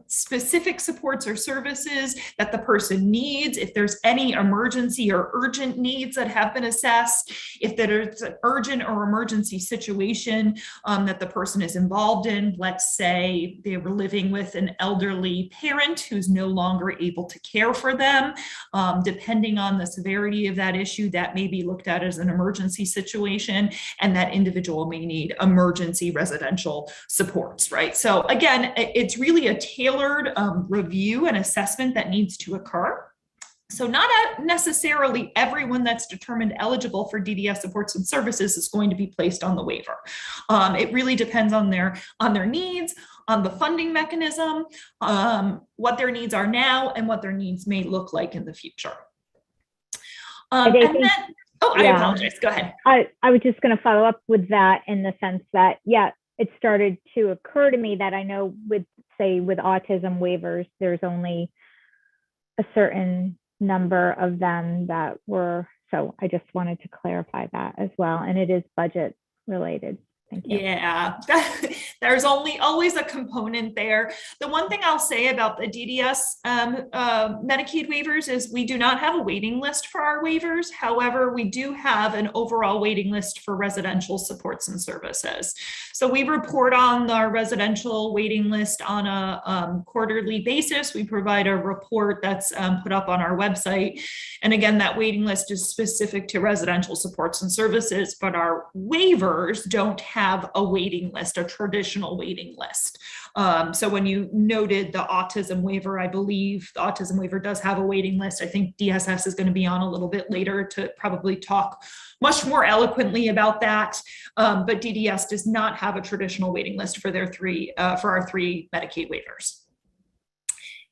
specific supports or services that the person needs, if there's any emergency or urgent needs that have been assessed, if there's an urgent or emergency situation that the person is involved in. Let's say they were living with an elderly parent who's no longer able to care for them. Depending on the severity of that issue, that may be looked at as an emergency situation, and that individual may need emergency residential supports, right? So again, it's really a tailored review and assessment that needs to occur. So not necessarily everyone that's determined eligible for DDS supports and services is going to be placed on the waiver. It really depends on their needs, on the funding mechanism, what their needs are now, and what their needs may look like in the future. I apologize. Go ahead. I was just going to follow up with that in the sense that, yeah, it started to occur to me that I know with autism waivers, there's only a certain number of them that were, so I just wanted to clarify that as well. And it is budget related. Thank you. Yeah, there's always a component there. The one thing I'll say about the DDS Medicaid waivers is we do not have a waiting list for our waivers. However, we do have an overall waiting list for residential supports and services. So we report on our residential waiting list on a quarterly basis. We provide a report that's put up on our website. And again, that waiting list is specific to residential supports and services, but our waivers don't have a waiting list, a traditional waiting list. So when you noted the autism waiver, I believe the autism waiver does have a waiting list. I think DSS is going to be on a little bit later to probably talk much more eloquently about that. But DDS does not have a traditional waiting list for their for our three Medicaid waivers.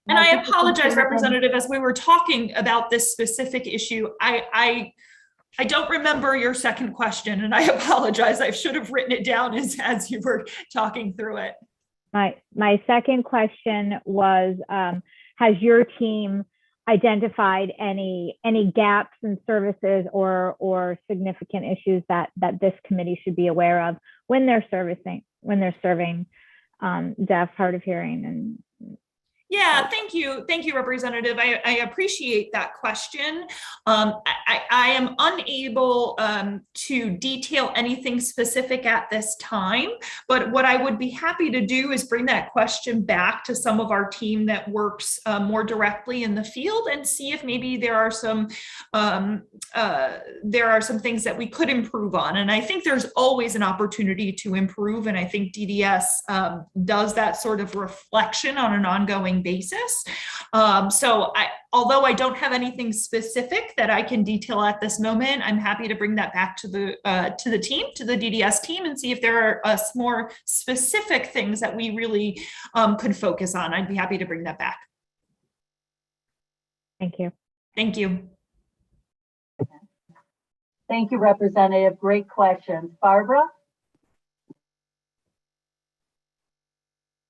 And I apologize, Representative, as we were talking about this specific issue, I don't remember your second question, and I apologize. I should have written it down as you were talking through it. My second question was, has your team identified any gaps in services or significant issues that this committee should be aware of when they're serving deaf, hard of hearing, and yeah, thank you, Representative. I appreciate that question. I am unable to detail anything specific at this time, but what I would be happy to do is bring that question back to some of our team that works more directly in the field and see if maybe there are some things that we could improve on. And I think there's always an opportunity to improve, and I think DDS does that sort of reflection on an ongoing basis. So although I don't have anything specific that I can detail at this moment, I'm happy to bring that back to the team, to the DDS team, and see if there are more specific things that we really could focus on. I'd be happy to bring that back. Thank you. Thank you. Thank you, Representative. Great questions. Barbara?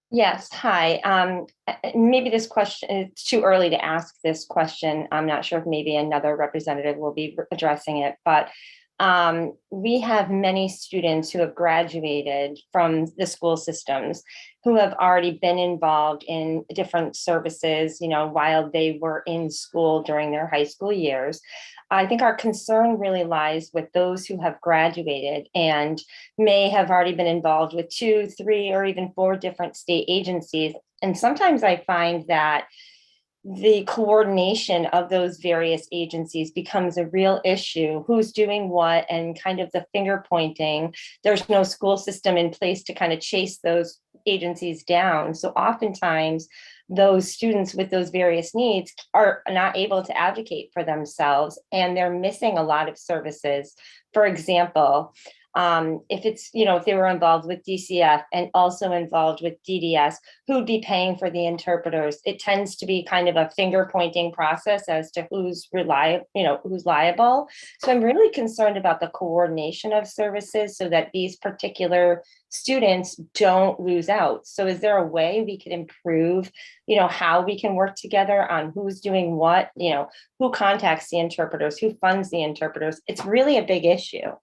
Yes, hi. Maybe this question, it's too early to ask this question. I'm not sure if maybe another representative will be addressing it, but we have many students who have graduated from the school systems who have already been involved in different services, while they were in school during their high school years. I think our concern really lies with those who have graduated and may have already been involved with 2, 3, or even 4 different state agencies. And sometimes I find that the coordination of those various agencies becomes a real issue. Who's doing what, and kind of the finger pointing. There's no school system in place to kind of chase those agencies down. So oftentimes those students with those various needs are not able to advocate for themselves, and they're missing a lot of services. For example, if it's, if they were involved with DCF and also involved with DDS, who'd be paying for the interpreters? It tends to be kind of a finger pointing process as to who's who's liable. So I'm really concerned about the coordination of services so that these particular students don't lose out. So is there a way we could improve, how we can work together on who's doing what, who contacts the interpreters, who funds the interpreters? It's really a big issue.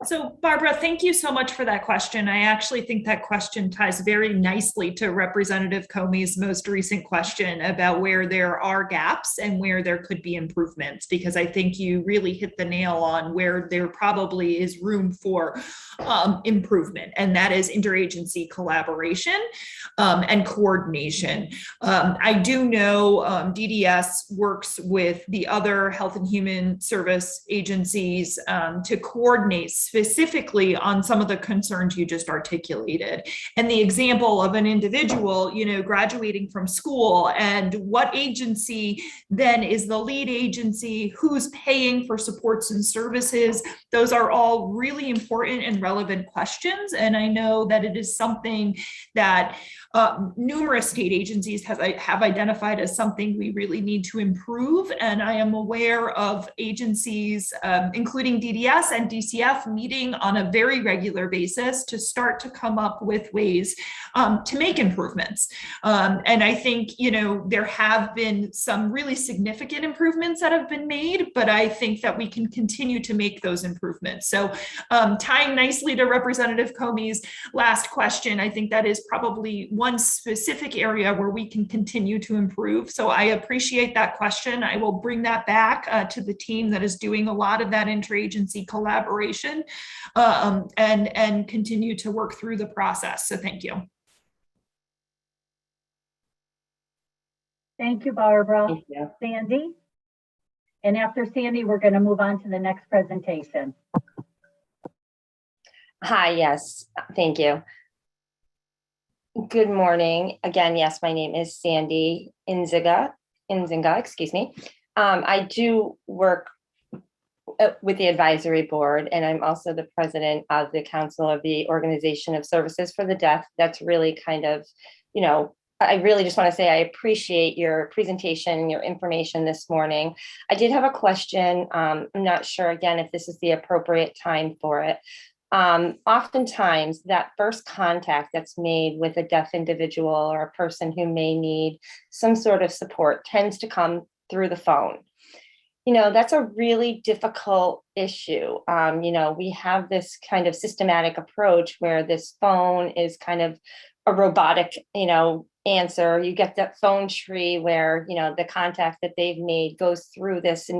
So Barbara, thank you so much for that question. I actually think that question ties very nicely to Representative Comey's most recent question about where there are gaps and where there could be improvements, because I think you really hit the nail on where there probably is room for improvement, and that is interagency collaboration and coordination. I do know DDS works with the other health and human service agencies to coordinate specifically on some of the concerns you just articulated. And the example of an individual, graduating from school, and what agency then is the lead agency, who's paying for supports and services. Those are all really important and relevant questions. And I know that it is something that numerous state agencies have identified as something we really need to improve. And I am aware of agencies, including DDS and DCF, meeting on a very regular basis to start to come up with ways to make improvements. And I think, there have been some really significant improvements that have been made, but I think that we can continue to make those improvements. So tying nicely to Representative Comey's last question, I think that is probably one specific area where we can continue to improve. So I appreciate that question. I will bring that back to the team that is doing a lot of that interagency collaboration and continue to work through the process. So thank you. Thank you, Barbara. Thank you. Sandy? And after Sandy, we're going to move on to the next presentation. Hi, yes, thank you. Good morning. Again, yes, my name is Sandy Inziga, excuse me. I do work with the advisory board, and I'm also the president of the Council of the Organization of Services for the Deaf. That's really kind of, I really just want to say I appreciate your presentation, your information this morning. I did have a question. I'm not sure, again, if this is the appropriate time for it. Oftentimes that first contact that's made with a deaf individual or a person who may need some sort of support tends to come through the phone. That's a really difficult issue. We have this kind of systematic approach where this phone is kind of a robotic, answer. You get that phone tree where, the contact that they've made goes through this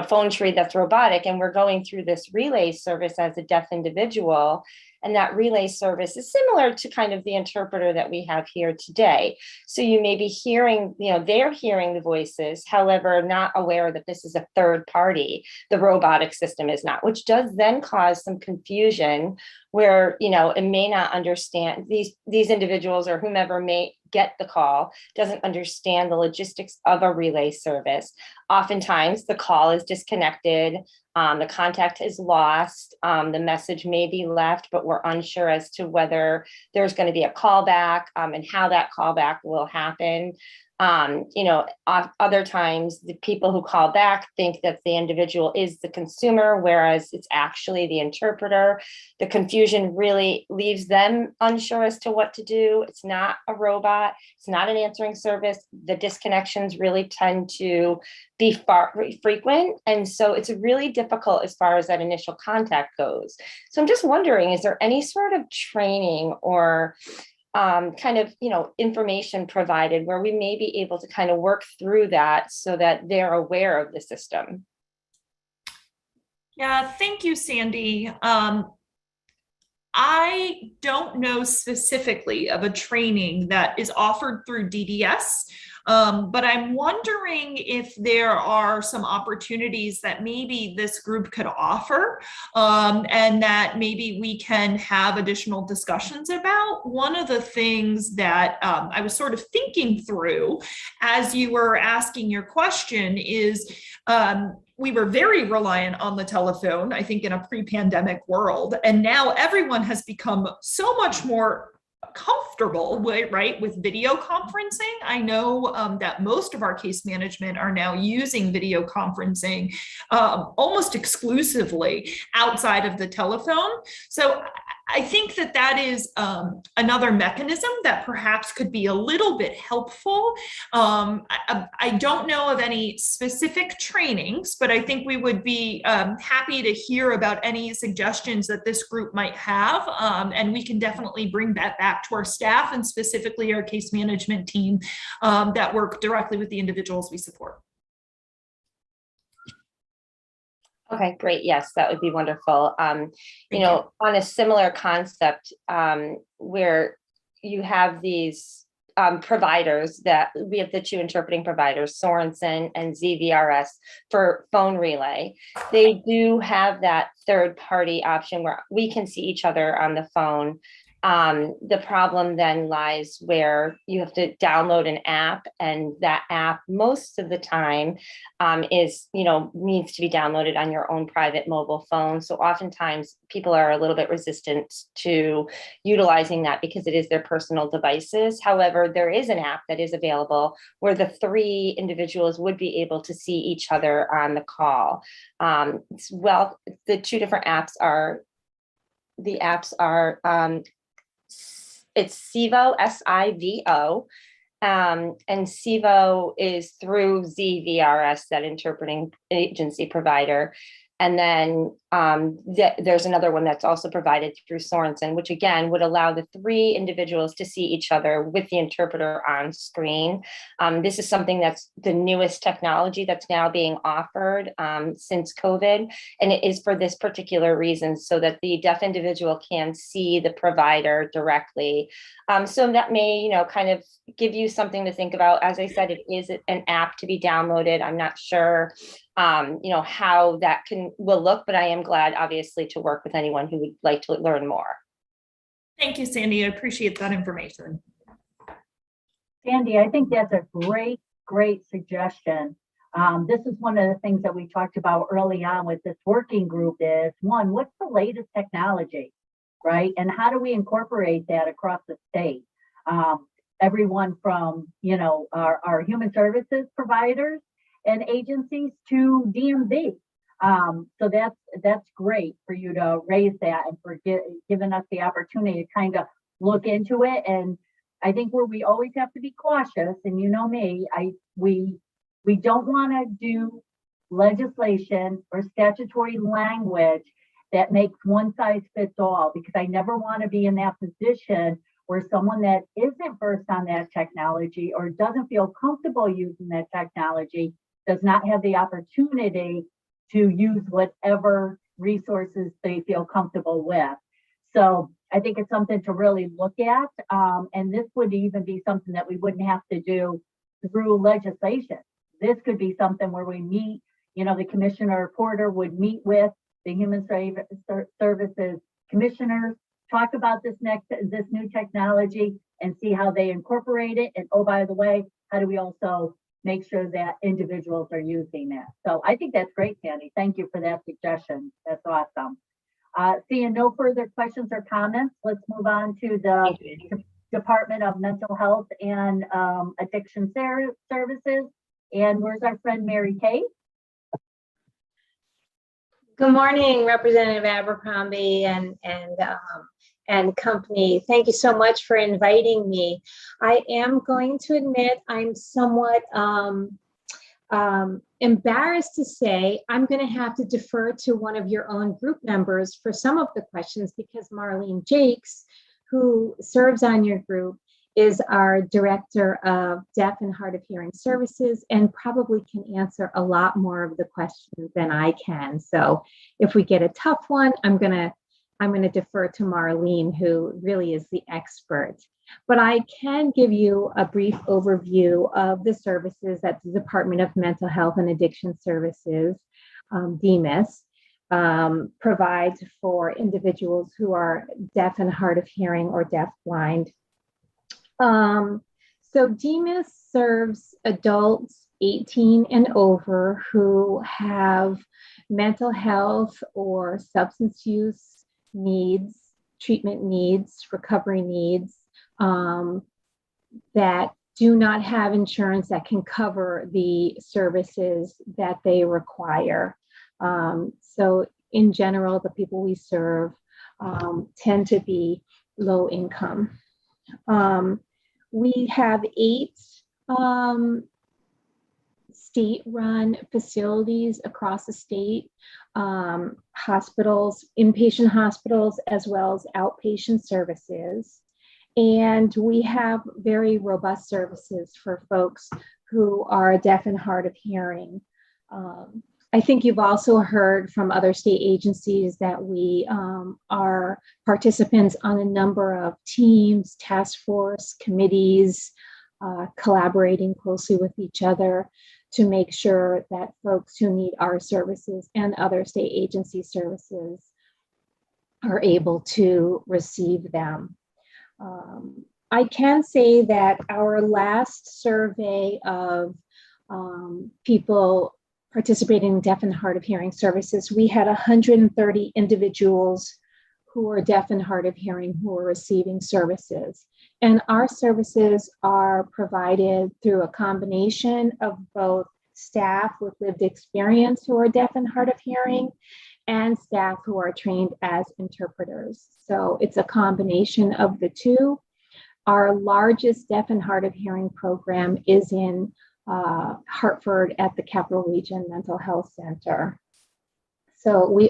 phone tree that's robotic. And we're going through this relay service as a deaf individual. And that relay service is similar to kind of the interpreter that we have here today. So you may be hearing, they're hearing the voices, however, not aware that this is a third party. The robotic system is not, which does then cause some confusion where, it may not understand these individuals or whomever may get the call, doesn't understand the logistics of a relay service. Oftentimes the call is disconnected, the contact is lost, the message may be left, but we're unsure as to whether there's going to be a callback and how that callback will happen. Other times the people who call back think that the individual is the consumer, whereas it's actually the interpreter. The confusion really leaves them unsure as to what to do. It's not a robot. It's not an answering service. The disconnections really tend to be frequent. And so it's really difficult as far as that initial contact goes. So I'm just wondering, is there any sort of training or information provided where we may be able to kind of work through that so that they're aware of the system? Yeah, thank you, Sandy. I don't know specifically of a training that is offered through DDS, but I'm wondering if there are some opportunities that maybe this group could offer, and that maybe we can have additional discussions about. One of the things that I was sort of thinking through as you were asking your question is, we were very reliant on the telephone, I think, in a pre-pandemic world. And now everyone has become so much more comfortable with video conferencing. I know that most of our case management are now using video conferencing almost exclusively outside of the telephone. So I think that is another mechanism that perhaps could be a little bit helpful. I don't know of any specific trainings, but I think we would be happy to hear about any suggestions that this group might have. And we can definitely bring that back to our staff and specifically our case management team that work directly with the individuals we support. Okay, great. Yes, that would be wonderful. On a similar concept, where you have these providers, that we have the two interpreting providers, Sorensen and ZVRS, for phone relay. They do have that third party option where we can see each other on the phone. The problem then lies where you have to download an app, and that app most of the time needs to be downloaded on your own private mobile phone. So oftentimes people are a little bit resistant to utilizing that because it is their personal devices. However, there is an app that is available where the three individuals would be able to see each other on the call. The two different apps are, it's SIVO, SIVO, and SIVO is through ZVRS, that interpreting agency provider. And then there's another one that's also provided through Sorensen, which again would allow the three individuals to see each other with the interpreter on screen. This is something that's the newest technology that's now being offered since COVID. And it is for this particular reason, so that the deaf individual can see the provider directly. So that may, kind of give you something to think about. As I said, it is an app to be downloaded. I'm not sure how that will look, but I am glad, obviously, to work with anyone who would like to learn more. Thank you, Sandy. I appreciate that information. Sandy, I think that's a great suggestion. This is one of the things that we talked about early on with this working group is, one, what's the latest technology, right? And how do we incorporate that across the state? Everyone from, our human services providers and agencies to DMV. So that's great for you to raise that and for giving us the opportunity to kind of look into it. And I think where we always have to be cautious, and me, we don't want to do legislation or statutory language that makes one size fits all, because I never want to be in that position where someone that isn't versed on that technology or doesn't feel comfortable using that technology does not have the opportunity to use whatever resources they feel comfortable with. So I think it's something to really look at. And this would even be something that we wouldn't have to do through legislation. This could be something where we meet, the Commissioner Porter would meet with the Human Services commissioners talk about this new technology and see how they incorporate it. And oh, by the way, how do we also make sure that individuals are using that? So I think that's great, Candy. Thank you for that suggestion. That's awesome. Seeing no further questions or comments, let's move on to the Department of Mental Health and Addiction Services. And where's our friend Mary Kay? Good morning, Representative Abercrombie and company. Thank you so much for inviting me. I am going to admit I'm somewhat embarrassed to say I'm going to have to defer to one of your own group members for some of the questions, because Marlene Jakes, who serves on your group, is our Director of Deaf and Hard of Hearing Services and probably can answer a lot more of the questions than I can. So if we get a tough one, I'm gonna defer to Marlene, who really is the expert. But I can give you a brief overview of the services that the Department of Mental Health and Addiction Services, DMIS, provides for individuals who are deaf and hard of hearing or deafblind. So DMIS serves adults 18 and over who have mental health or substance use needs, treatment needs, recovery needs, that do not have insurance that can cover the services that they require. So in general, the people we serve tend to be low income. We have 8 state-run facilities across the state, hospitals, inpatient hospitals, as well as outpatient services. And we have very robust services for folks who are deaf and hard of hearing. I think you've also heard from other state agencies that we are participants on a number of teams, task force, committees, collaborating closely with each other to make sure that folks who need our services and other state agency services are able to receive them. I can say that our last survey of people participating in deaf and hard of hearing services, we had 130 individuals who are deaf and hard of hearing who are receiving services. And our services are provided through a combination of both staff with lived experience who are deaf and hard of hearing and staff who are trained as interpreters. So it's a combination of the two. Our largest deaf and hard of hearing program is in Hartford at the Capital Region Mental Health Center. So we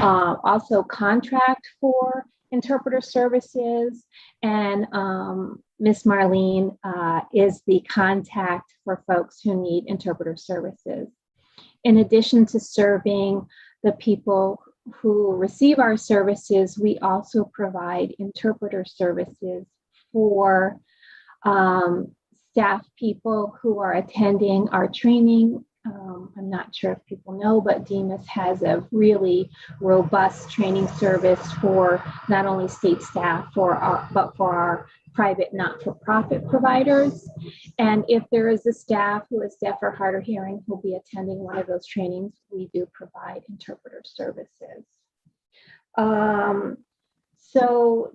also contract for interpreter services, and Miss Marlene is the contact for folks who need interpreter services. In addition to serving the people who receive our services, we also provide interpreter services for staff people who are attending our training. I'm not sure if people know, but DMIS has a really robust training service for not only state staff, but for our private not-for-profit providers. And if there is a staff who is deaf or hard of hearing who will be attending one of those trainings, we do provide interpreter services. So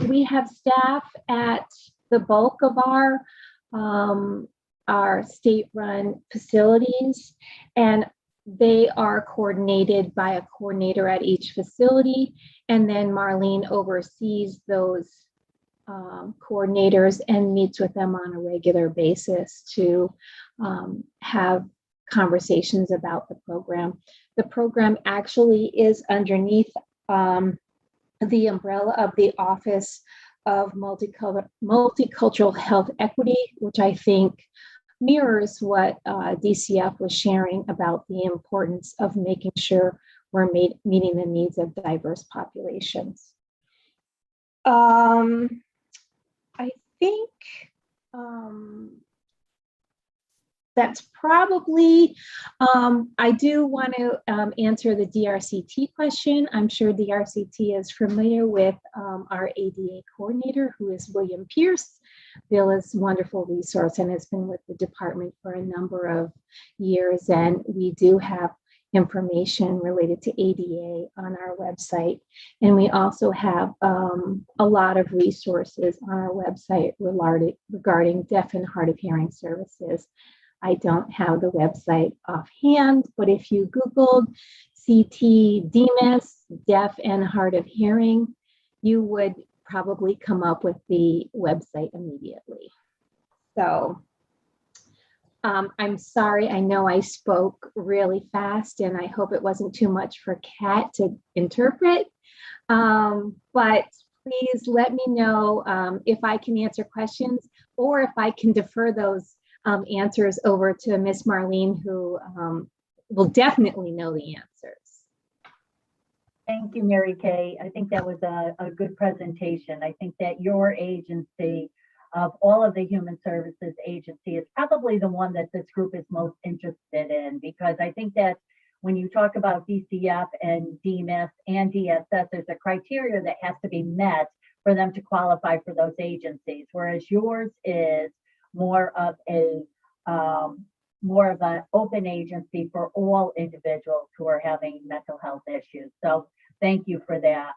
we have staff at the bulk of our state-run facilities, and they are coordinated by a coordinator at each facility. And then Marlene oversees those coordinators and meets with them on a regular basis to have conversations about the program. The program actually is underneath the umbrella of the Office of Multicultural Health Equity, which I think mirrors what DCF was sharing about the importance of making sure we're meeting the needs of diverse populations. I think that's probably, I do want to answer the DRCT question. I'm sure DRCT is familiar with our ADA coordinator, who is William Pierce. Bill is a wonderful resource and has been with the department for a number of years. And we do have information related to ADA on our website. And we also have a lot of resources on our website regarding deaf and hard of hearing services. I don't have the website offhand, but if you Googled CT DMIS, deaf and hard of hearing, you would probably come up with the website immediately. So I'm sorry, I know I spoke really fast and I hope it wasn't too much for Kat to interpret, but please let me know if I can answer questions or if I can defer those answers over to Miss Marlene, who will definitely know the answers. Thank you, Mary Kay. I think that was a good presentation. I think that your agency, of all of the human services agency, is probably the one that this group is most interested in, because I think that when you talk about DCF and DMIS and DSS, there's a criteria that has to be met for them to qualify for those agencies, whereas yours is more of an open agency for all individuals who are having mental health issues. So thank you for that.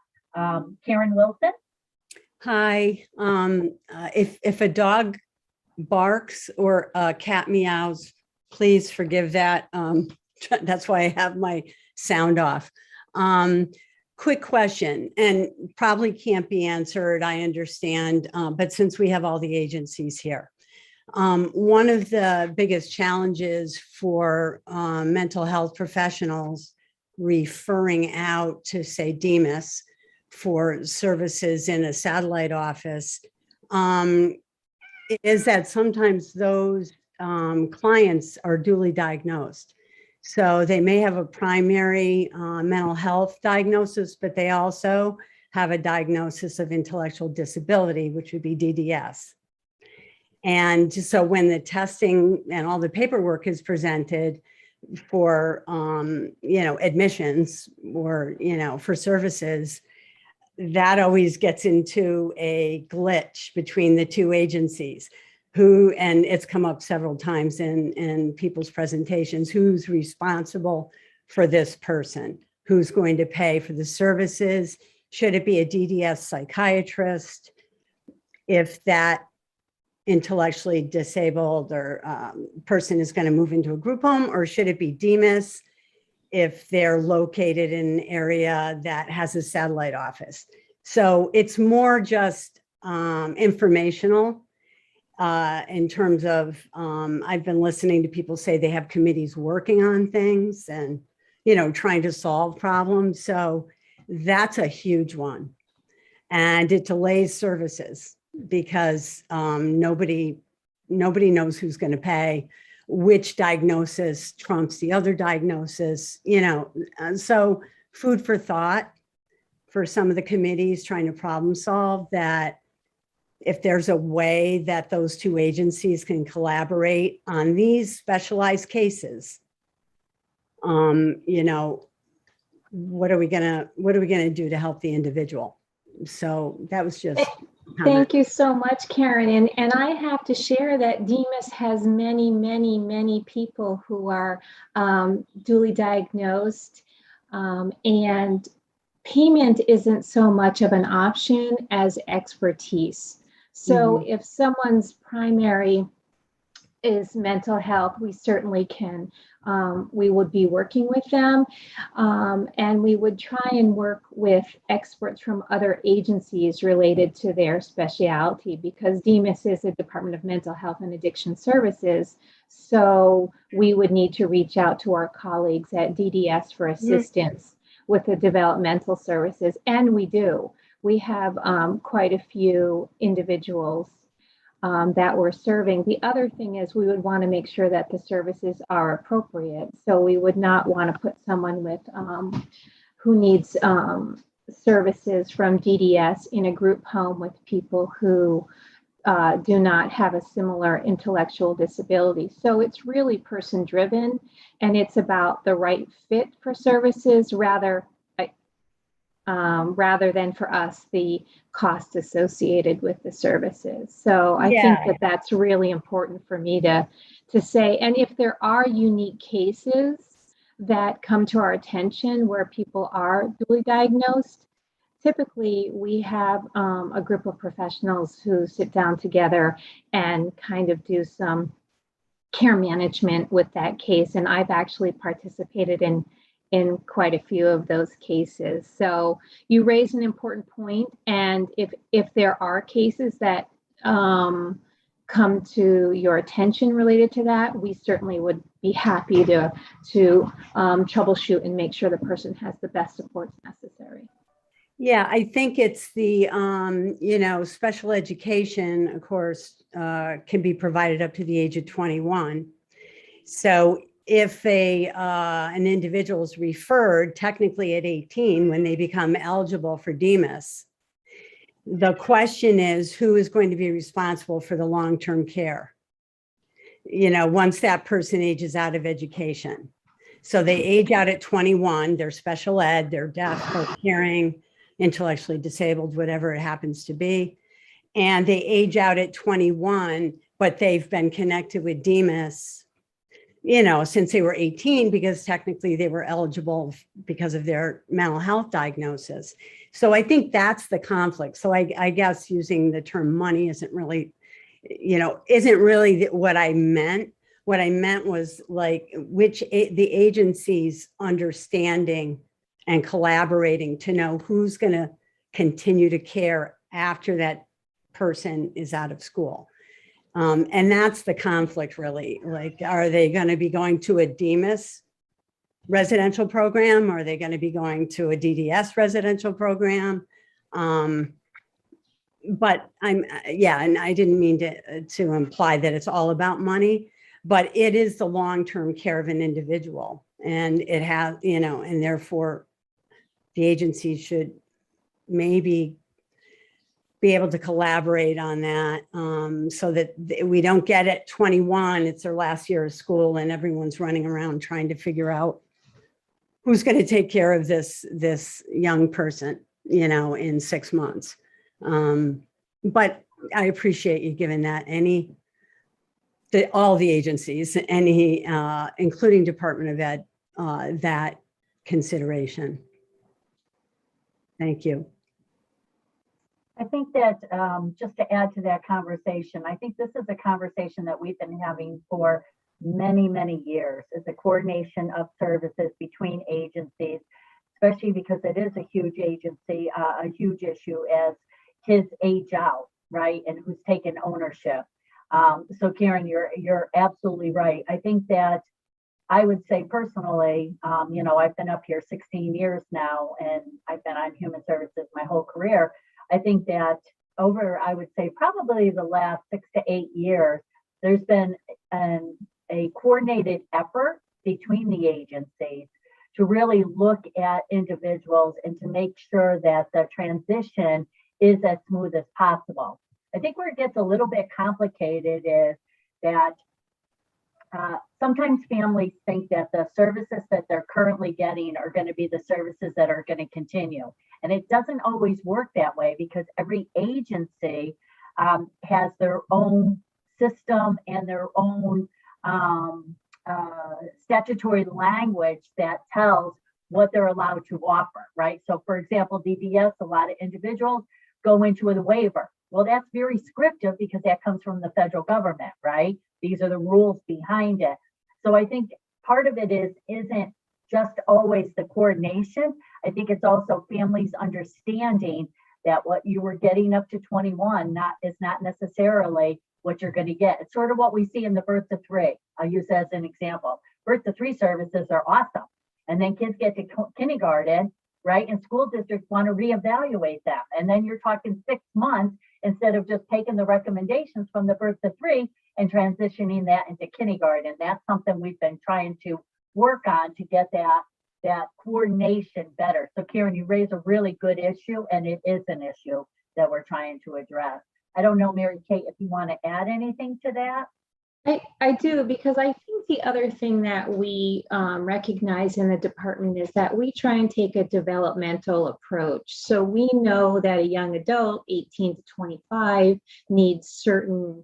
Karen Wilson. Hi. If a dog barks or a cat meows, please forgive that. That's why I have my sound off. Quick question, and probably can't be answered, I understand, but since we have all the agencies here, one of the biggest challenges for mental health professionals referring out to, say, DMIS for services in a satellite office is that sometimes those clients are duly diagnosed. So they may have a primary mental health diagnosis, but they also have a diagnosis of intellectual disability, which would be DDS. And so when the testing and all the paperwork is presented for, admissions or, for services, that always gets into a glitch between the two agencies and it's come up several times in people's presentations, who's responsible for this person, who's going to pay for the services, should it be a DDS psychiatrist, if that intellectually disabled or person is going to move into a group home, or should it be DMIS if they're located in an area that has a satellite office. So it's more just informational in terms of, I've been listening to people say they have committees working on things and, trying to solve problems. So that's a huge one. And it delays services because nobody knows who's going to pay, which diagnosis trumps the other diagnosis, and so food for thought for some of the committees trying to problem solve that. If there's a way that those two agencies can collaborate on these specialized cases, what are we gonna do to help the individual? So that was just. Thank you so much, Karen. And I have to share that DMIS has many, many, many people who are duly diagnosed, and payment isn't so much of an option as expertise. So if someone's primary is mental health, we certainly can, we would be working with them, and we would try and work with experts from other agencies related to their specialty, because DMIS is the Department of Mental Health and Addiction Services. So we would need to reach out to our colleagues at DDS for assistance with the developmental services, and we do. We have quite a few individuals that we're serving. The other thing is we would want to make sure that the services are appropriate. So we would not want to put someone with who needs services from DDS in a group home with people who do not have a similar intellectual disability. So it's really person driven, and it's about the right fit for services rather than for us the cost associated with the services. So I think that that's really important for me to say. And if there are unique cases that come to our attention where people are dually diagnosed, typically we have a group of professionals who sit down together and kind of do some care management with that case. And I've actually participated in quite a few of those cases. So you raise an important point. And if there are cases that come to your attention related to that, we certainly would be happy to troubleshoot and make sure the person has the best supports necessary. Yeah, I think it's the, special education, of course, can be provided up to the age of 21. So if an individual is referred technically at 18 when they become eligible for DEMIS, the question is who is going to be responsible for the long-term care, once that person ages out of education. So they age out at 21, they're special ed, they're deaf or hearing, intellectually disabled, whatever it happens to be. And they age out at 21, but they've been connected with DEMIS, since they were 18, because technically they were eligible because of their mental health diagnosis. So I think that's the conflict. So I guess using the term money isn't really what I meant. What I meant was like the agency's understanding and collaborating to know who's going to continue to care after that person is out of school. And that's the conflict, really. Like, are they going to be going to a DEMIS residential program? Or are they going to be going to a DDS residential program? But and I didn't mean to imply that it's all about money, but it is the long-term care of an individual. And it has, and therefore the agency should maybe be able to collaborate on that, so that we don't get at 21, it's their last year of school and everyone's running around trying to figure out who's going to take care of this young person, in 6 months. But I appreciate you giving that all the agencies, including Department of Ed, that consideration. Thank you. I think that just to add to that conversation, I think this is a conversation that we've been having for many, many years, is the coordination of services between agencies, especially because it is a huge agency, a huge issue as kids age out, right? And who's taken ownership. So Karen, you're absolutely right. I think that I would say personally, I've been up here 16 years now, and I've been on human services my whole career. I think that I would say probably the last 6 to 8 years, there's been a coordinated effort between the agencies to really look at individuals and to make sure that the transition is as smooth as possible. I think where it gets a little bit complicated is that sometimes families think that the services that they're currently getting are going to be the services that are going to continue. And it doesn't always work that way, because every agency has their own system and their own statutory language that tells what they're allowed to offer, right? So for example, DDS, a lot of individuals go into a waiver. Well, that's very scriptive because that comes from the federal government, right? These are the rules behind it. So I think part of it isn't just always the coordination. I think it's also families understanding that what you were getting up to 21 is not necessarily what you're going to get. It's sort of what we see in the birth to 3. I'll use that as an example. Birth to 3 services are awesome. And then kids get to kindergarten, right? And school districts want to reevaluate them. And then you're talking 6 months instead of just taking the recommendations from the birth to 3 and transitioning that into kindergarten. That's something we've been trying to work on to get that coordination better. So Karen, you raise a really good issue, and it is an issue that we're trying to address. I don't know, Mary Kate, if you want to add anything to that? I do, because I think the other thing that we recognize in the department is that we try and take a developmental approach. So we know that a young adult, 18 to 25, needs certain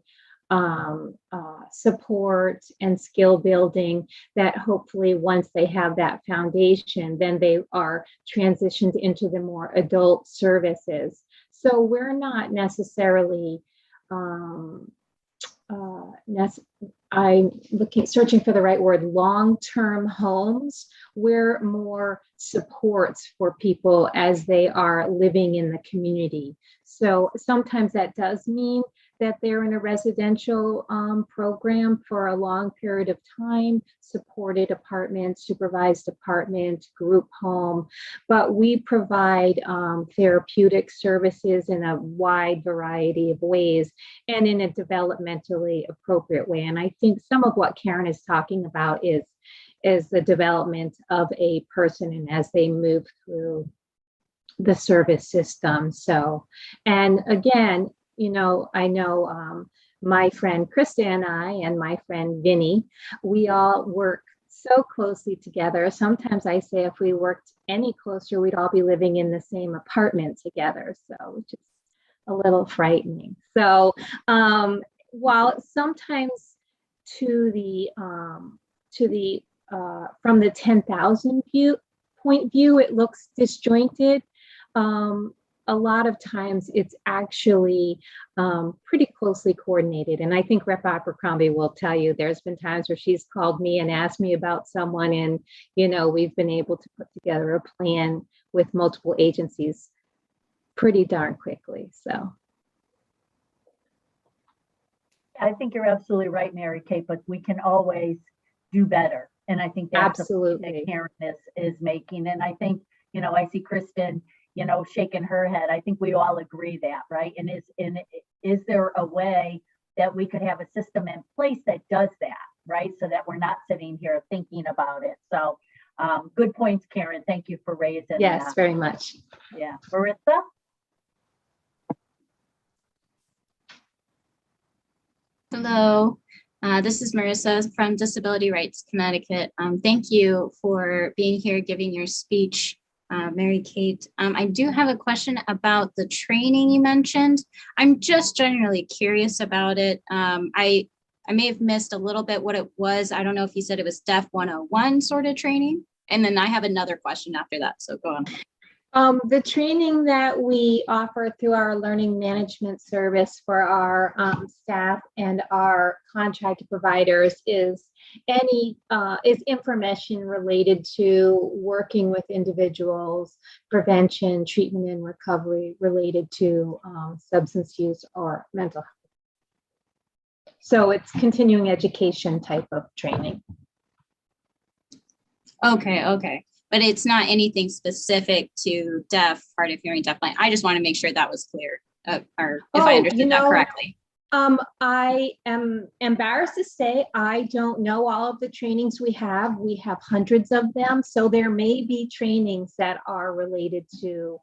support and skill building that hopefully once they have that foundation, then they are transitioned into the more adult services. So we're not necessarily I'm searching for the right word, long-term homes. We're more supports for people as they are living in the community. So sometimes that does mean that they're in a residential program for a long period of time, supported apartment, supervised apartment, group home, but we provide therapeutic services in a wide variety of ways and in a developmentally appropriate way. And I think some of what Karen is talking about is the development of a person and as they move through the service system. So, and again, you know, I know my friend Krista and I and my friend Vinny, we all work so closely together. Sometimes I say if we worked any closer, we'd all be living in the same apartment together. So, which is a little frightening. So, while sometimes from the 10,000 point view, it looks disjointed. A lot of times it's actually pretty closely coordinated. And I think Rep. Abercrombie will tell you there's been times where she's called me and asked me about someone and, you know, we've been able to put together a plan with multiple agencies pretty darn quickly, so. I think you're absolutely right, Mary Kate, but we can always do better. And I think that's absolutely the point that Karen is making. And I think, you know, I see Kristen, you know, shaking her head. I think we all agree that, right? And is there a way that we could have a system in place that does that, right? So that we're not sitting here thinking about it. So good points, Karen. Thank you for raising yes, that. very much. Yeah. Marissa? Hello, this is Marissa from Disability Rights Connecticut. Thank you for being here, giving your speech, Mary Kate. I do have a question about the training you mentioned. I'm just generally curious about it. I may have missed a little bit what it was. I don't know if you said it was Deaf 101 sort of training. And then I have another question after that, so go on. The training that we offer through our learning management service for our staff and our contract providers is information related to working with individuals, prevention, treatment, and recovery related to substance use or mental health. So it's continuing education type of training. Okay. But it's not anything specific to deaf, hard of hearing, deafblind. I just want to make sure that was clear, or if I understood that correctly. I am embarrassed to say I don't know all of the trainings we have. We have hundreds of them. So there may be trainings that are related to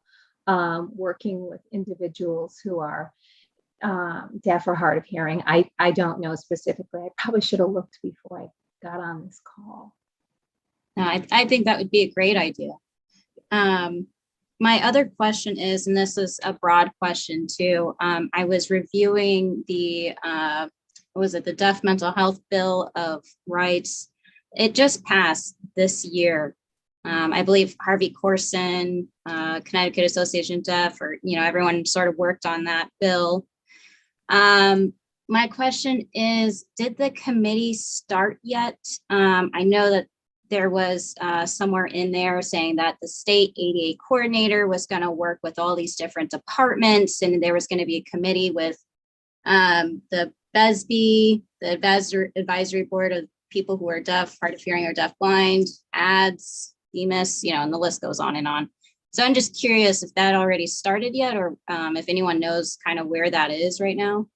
working with individuals who are deaf or hard of hearing. I don't know specifically. I probably should have looked before I got on this call. No, I think that would be a great idea. My other question is, and this is a broad question too. I was reviewing the, the Deaf Mental Health Bill of Rights. It just passed this year. I believe Harvey Corson, Connecticut Association of Deaf, or, you know, everyone sort of worked on that bill. My question is, did the committee start yet? I know that there was somewhere in there saying that the state ADA coordinator was going to work with all these different departments, and there was going to be a committee with the BESB, the advisory board of people who are deaf, hard of hearing, or deafblind, ADS, DEMIS, you know, and the list goes on and on. So I'm just curious if that already started yet, or if anyone knows kind of where that is right now.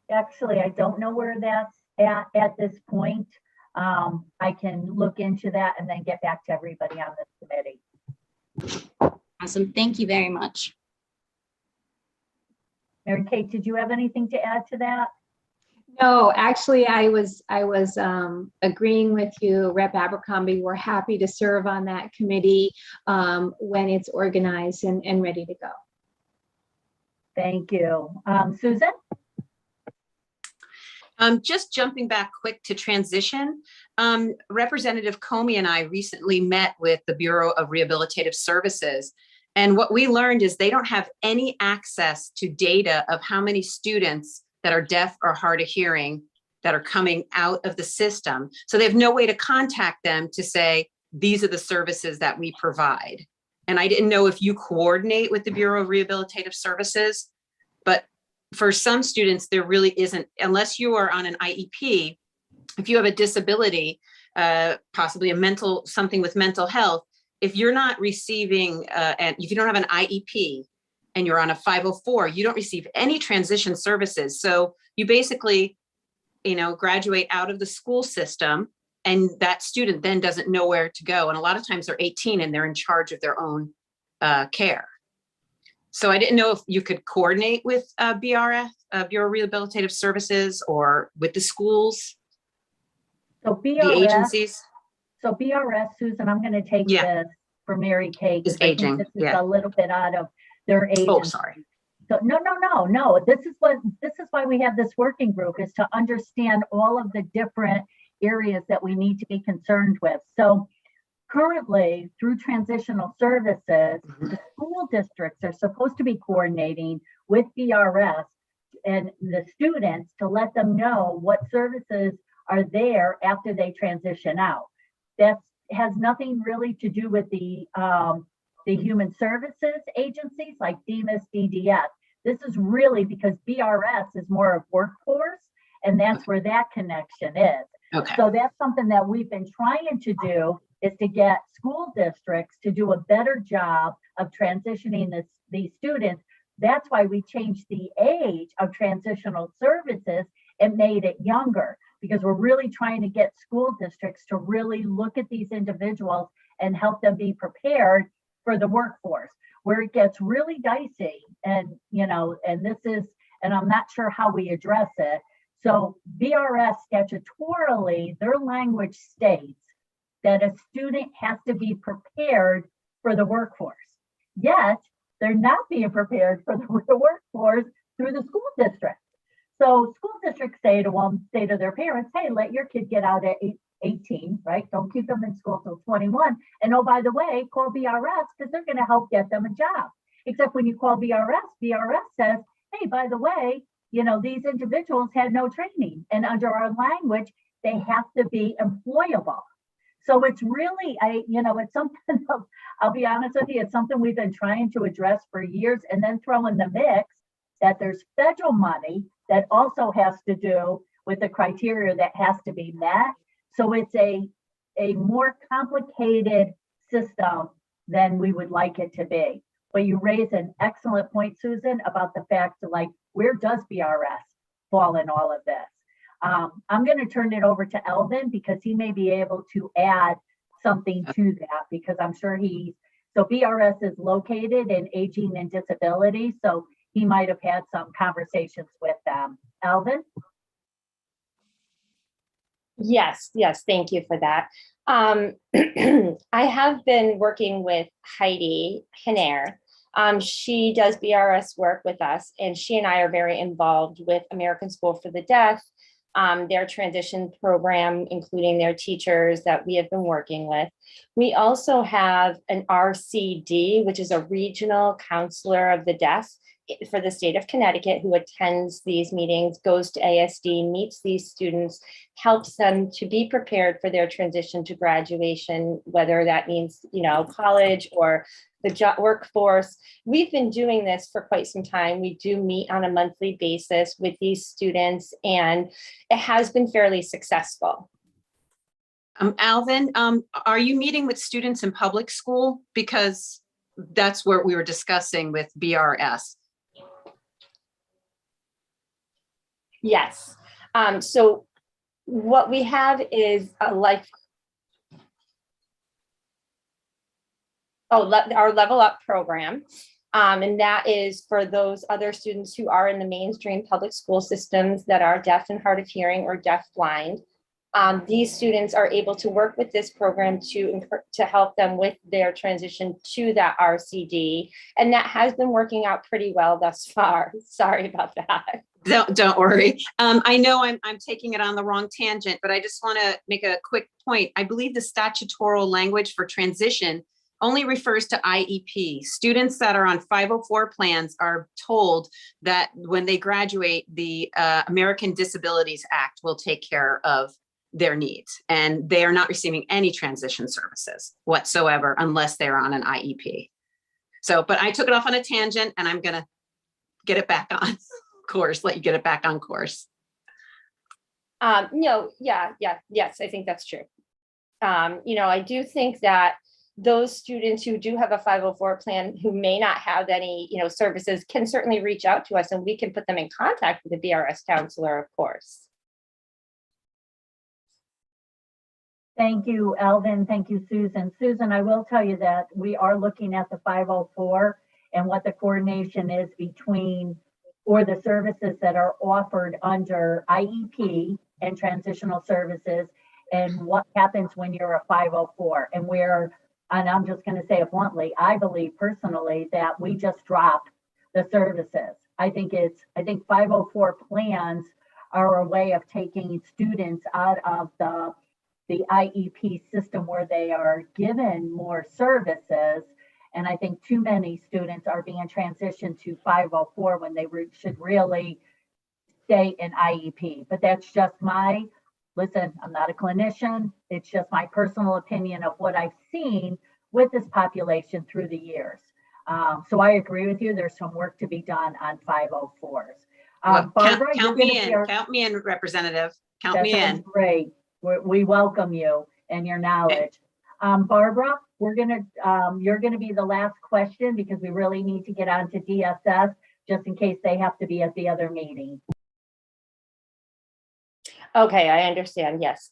Actually, I don't know where that's at this point. I can look into that and then get back to everybody on this committee. Awesome. Thank you very much. Mary Kate, did you have anything to add to that? No, actually, I was agreeing with you, Rep. Abercrombie. We're happy to serve on that committee when it's organized and ready to go. Thank you. Susan? Just jumping back quick to transition, Representative Comey and I recently met with the Bureau of Rehabilitative Services. And what we learned is they don't have any access to data of how many students that are deaf or hard of hearing that are coming out of the system. So they have no way to contact them to say, these are the services that we provide. And I didn't know if you coordinate with the Bureau of Rehabilitative Services, but for some students, there really isn't, unless you are on an IEP, if you have a disability, possibly something with mental health, if you're not receiving, and if you don't have an IEP and you're on a 504, you don't receive any transition services. So you basically, graduate out of the school system, and that student then doesn't know where to go. And a lot of times they're 18 and they're in charge of their own care. So I didn't know if you could coordinate with BRS, Bureau of Rehabilitative Services, or with the schools, So the BRS, agencies. so BRS, Susan, I'm going to take this for Mary Kate. Is 'cause I think aging, this is yeah. a little bit out of their agency. Oh, sorry. So no. This is why we have this working group, is to understand all of the different areas that we need to be concerned with. So currently, through transitional services, the school districts are supposed to be coordinating with BRS and the students to let them know what services are there after they transition out. That has nothing really to do with the human services agencies like DEMIS, DDS. This is really because BRS is more of workforce, and that's where that connection is. Okay. So that's something that we've been trying to do, is to get school districts to do a better job of transitioning these students. That's why we changed the age of transitional services and made it younger, because we're really trying to get school districts to really look at these individuals and help them be prepared for the workforce, where it gets really dicey. And, and I'm not sure how we address it. So BRS statutorily, their language states that a student has to be prepared for the workforce. Yet they're not being prepared for the workforce through the school district. So school districts say to their parents, hey, let your kid get out at 18, right? Don't keep them in school till 21. And oh, by the way, call BRS because they're going to help get them a job. Except when you call BRS says, hey, by the way, these individuals had no training. And under our language, they have to be employable. So it's really, it's something, I'll be honest with you, it's something we've been trying to address for years, and then throw in the mix that there's federal money that also has to do with the criteria that has to be met. So it's a more complicated system than we would like it to be. But you raise an excellent point, Susan, about the fact of where does BRS fall in all of this? I'm going to turn it over to Elvin because he may be able to add something to that, because I'm sure so BRS is located in aging and disability. So he might have had some conversations with them. Elvin? Yes, thank you for that. I have been working with Heidi Hiner. She does BRS work with us, and she and I are very involved with American School for the Deaf, their transition program, including their teachers that we have been working with. We also have an RCD, which is a regional counselor of the deaf for the state of Connecticut, who attends these meetings, goes to ASD, meets these students, helps them to be prepared for their transition to graduation, whether that means, college or the job workforce. We've been doing this for quite some time. We do meet on a monthly basis with these students, and it has been fairly successful. Alvin, are you meeting with students in public school? Because that's what we were discussing with BRS. Yes. So what we have is a life. our Level Up program. And that is for those other students who are in the mainstream public school systems that are deaf and hard of hearing or deafblind. These students are able to work with this program to help them with their transition to that RCD. And that has been working out pretty well thus far. Sorry about that. Don't worry. I know I'm taking it on the wrong tangent, but I just want to make a quick point. I believe the statutory language for transition only refers to IEP. Students that are on 504 plans are told that when they graduate, the American Disabilities Act will take care of their needs, and they are not receiving any transition services whatsoever unless they're on an IEP. So, but I took it off on a tangent, and I'm gonna get it back on course, let you get it back on course. No, yes, I think that's true. I do think that those students who do have a 504 plan who may not have any, services can certainly reach out to us, and we can put them in contact with the BRS counselor, of course. Thank you, Alvin. Thank you, Susan. Susan, I will tell you that we are looking at the 504 and what the coordination is between, or the services that are offered under IEP and transitional services, and what happens when you're a 504. And I'm just going to say it bluntly, I believe personally that we just dropped the services. I think 504 plans are a way of taking students out of the IEP system where they are given more services. And I think too many students are being transitioned to 504 when they should really stay in IEP. But that's just listen, I'm not a clinician. It's just my personal opinion of what I've seen with this population through the years. So I agree with you. There's some work to be done on 504s. Barbara, count me in, Representative. Count me in. Great. We welcome you and your knowledge. Barbara, you're gonna be the last question because we really need to get on to DSS just in case they have to be at the other meeting. Okay, I understand. Yes.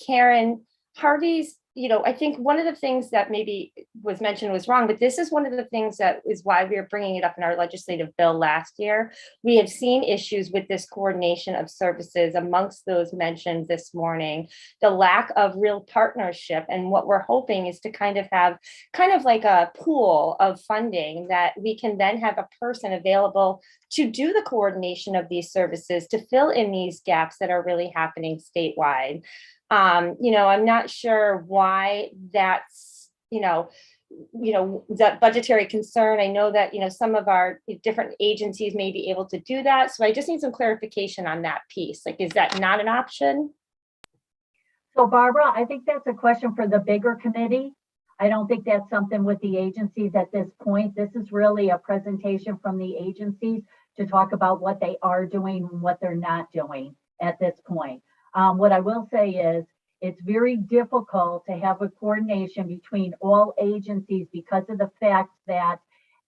Karen, Harvey's, I think one of the things that maybe was mentioned was wrong, but this is one of the things that is why we are bringing it up in our legislative bill last year. We have seen issues with this coordination of services amongst those mentioned this morning, the lack of real partnership. And what we're hoping is to kind of like a pool of funding that we can then have a person available to do the coordination of these services, to fill in these gaps that are really happening statewide. I'm not sure why that's, that budgetary concern. I know that, some of our different agencies may be able to do that. So I just need some clarification on that piece. Like, is that not an option? So Barbara, I think that's a question for the bigger committee. I don't think that's something with the agencies at this point. This is really a presentation from the agencies to talk about what they are doing and what they're not doing at this point. What I will say is it's very difficult to have a coordination between all agencies because of the fact that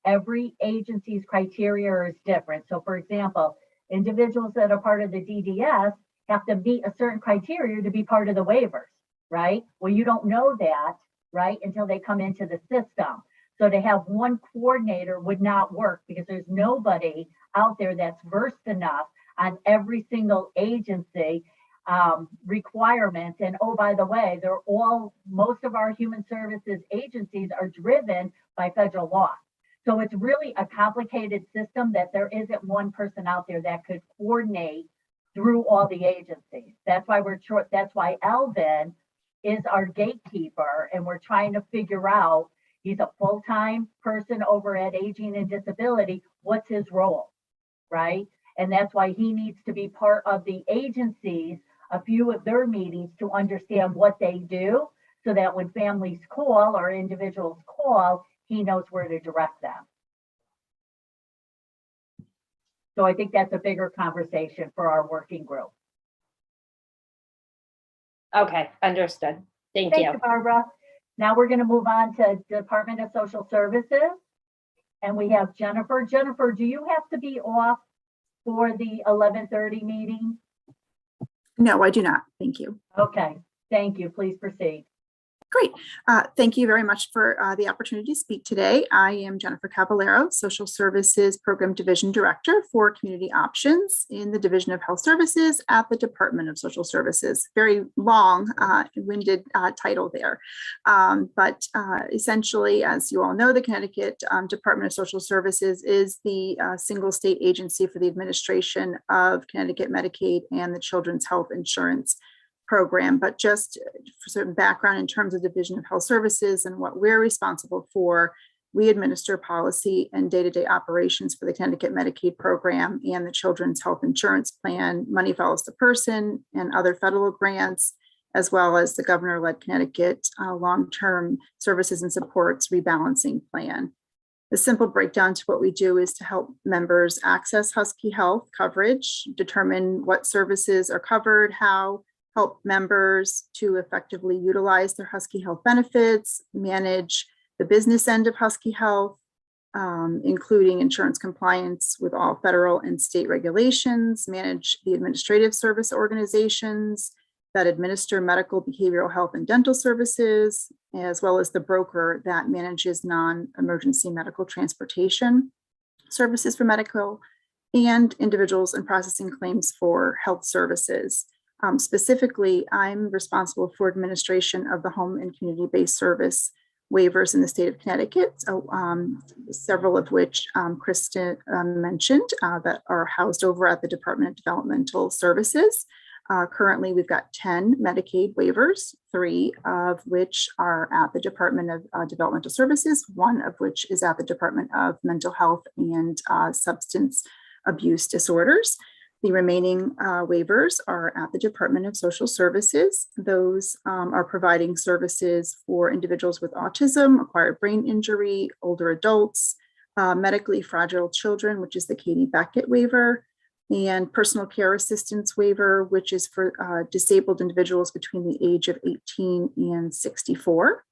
every agency's criteria is different. So for example, individuals that are part of the DDS have to meet a certain criteria to be part of the waivers, right? Well, you don't know that, right, until they come into the system. So to have one coordinator would not work because there's nobody out there that's versed enough on every single agency requirements. And oh, by the way, most of our human services agencies are driven by federal law. So it's really a complicated system that there isn't one person out there that could coordinate through all the agencies. That's why that's why Elvin is our gatekeeper, and we're trying to figure out, he's a full-time person over at Aging and Disability, what's his role, right? And that's why he needs to be part of the agencies, a few of their meetings, to understand what they do, so that when families call or individuals call, he knows where to direct them. So I think that's a bigger conversation for our working group. Okay, understood. Thank you. Thank you, Barbara. Now we're going to move on to Department of Social Services. And we have Jennifer. Jennifer, do you have to be off for the 11:30 meeting? No, I do not. Thank you. Okay, thank you. Please proceed. Great. Thank you very much for the opportunity to speak today. I am Jennifer Caballero, Social Services Program Division Director for Community Options in the Division of Health Services at the Department of Social Services. Very long, winded title there. But essentially, as you all know, the Connecticut Department of Social Services is the single state agency for the administration of Connecticut Medicaid and the Children's Health Insurance Program. But just for some background in terms of Division of Health Services and what we're responsible for, we administer policy and day-to-day operations for the Connecticut Medicaid program and the Children's Health Insurance Plan, Money Follows the Person, and other federal grants, as well as the governor-led Connecticut Long-Term Services and Supports Rebalancing Plan. The simple breakdown to what we do is to help members access Husky Health coverage, determine what services are covered, how, help members to effectively utilize their Husky Health benefits, manage the business end of Husky Health, including insurance compliance with all federal and state regulations, manage the administrative service organizations that administer medical, behavioral health, and dental services, as well as the broker that manages non-emergency medical transportation services for medical and individuals and processing claims for health services. Specifically, I'm responsible for administration of the home and community-based service waivers in the state of Connecticut, so, several of which Krista mentioned that are housed over at the Department of Developmental Services. Currently, we've got 10 Medicaid waivers, 3 of which are at the Department of Developmental Services, 1 of which is at the Department of Mental Health and Substance Abuse Disorders. The remaining waivers are at the Department of Social Services. Those are providing services for individuals with autism, acquired brain injury, older adults, medically fragile children, which is the Katie Beckett waiver, and personal care assistance waiver, which is for disabled individuals between the age of 18 and 64.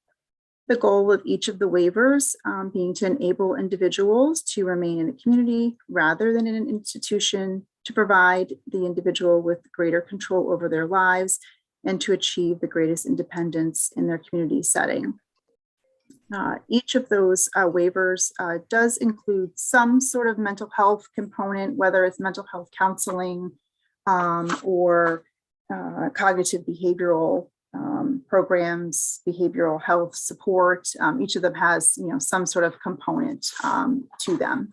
The goal of each of the waivers being to enable individuals to remain in the community rather than in an institution, to provide the individual with greater control over their lives, and to achieve the greatest independence in their community setting. Each of those waivers does include some sort of mental health component, whether it's mental health counseling or cognitive behavioral programs, behavioral health support. Each of them has, some sort of component to them.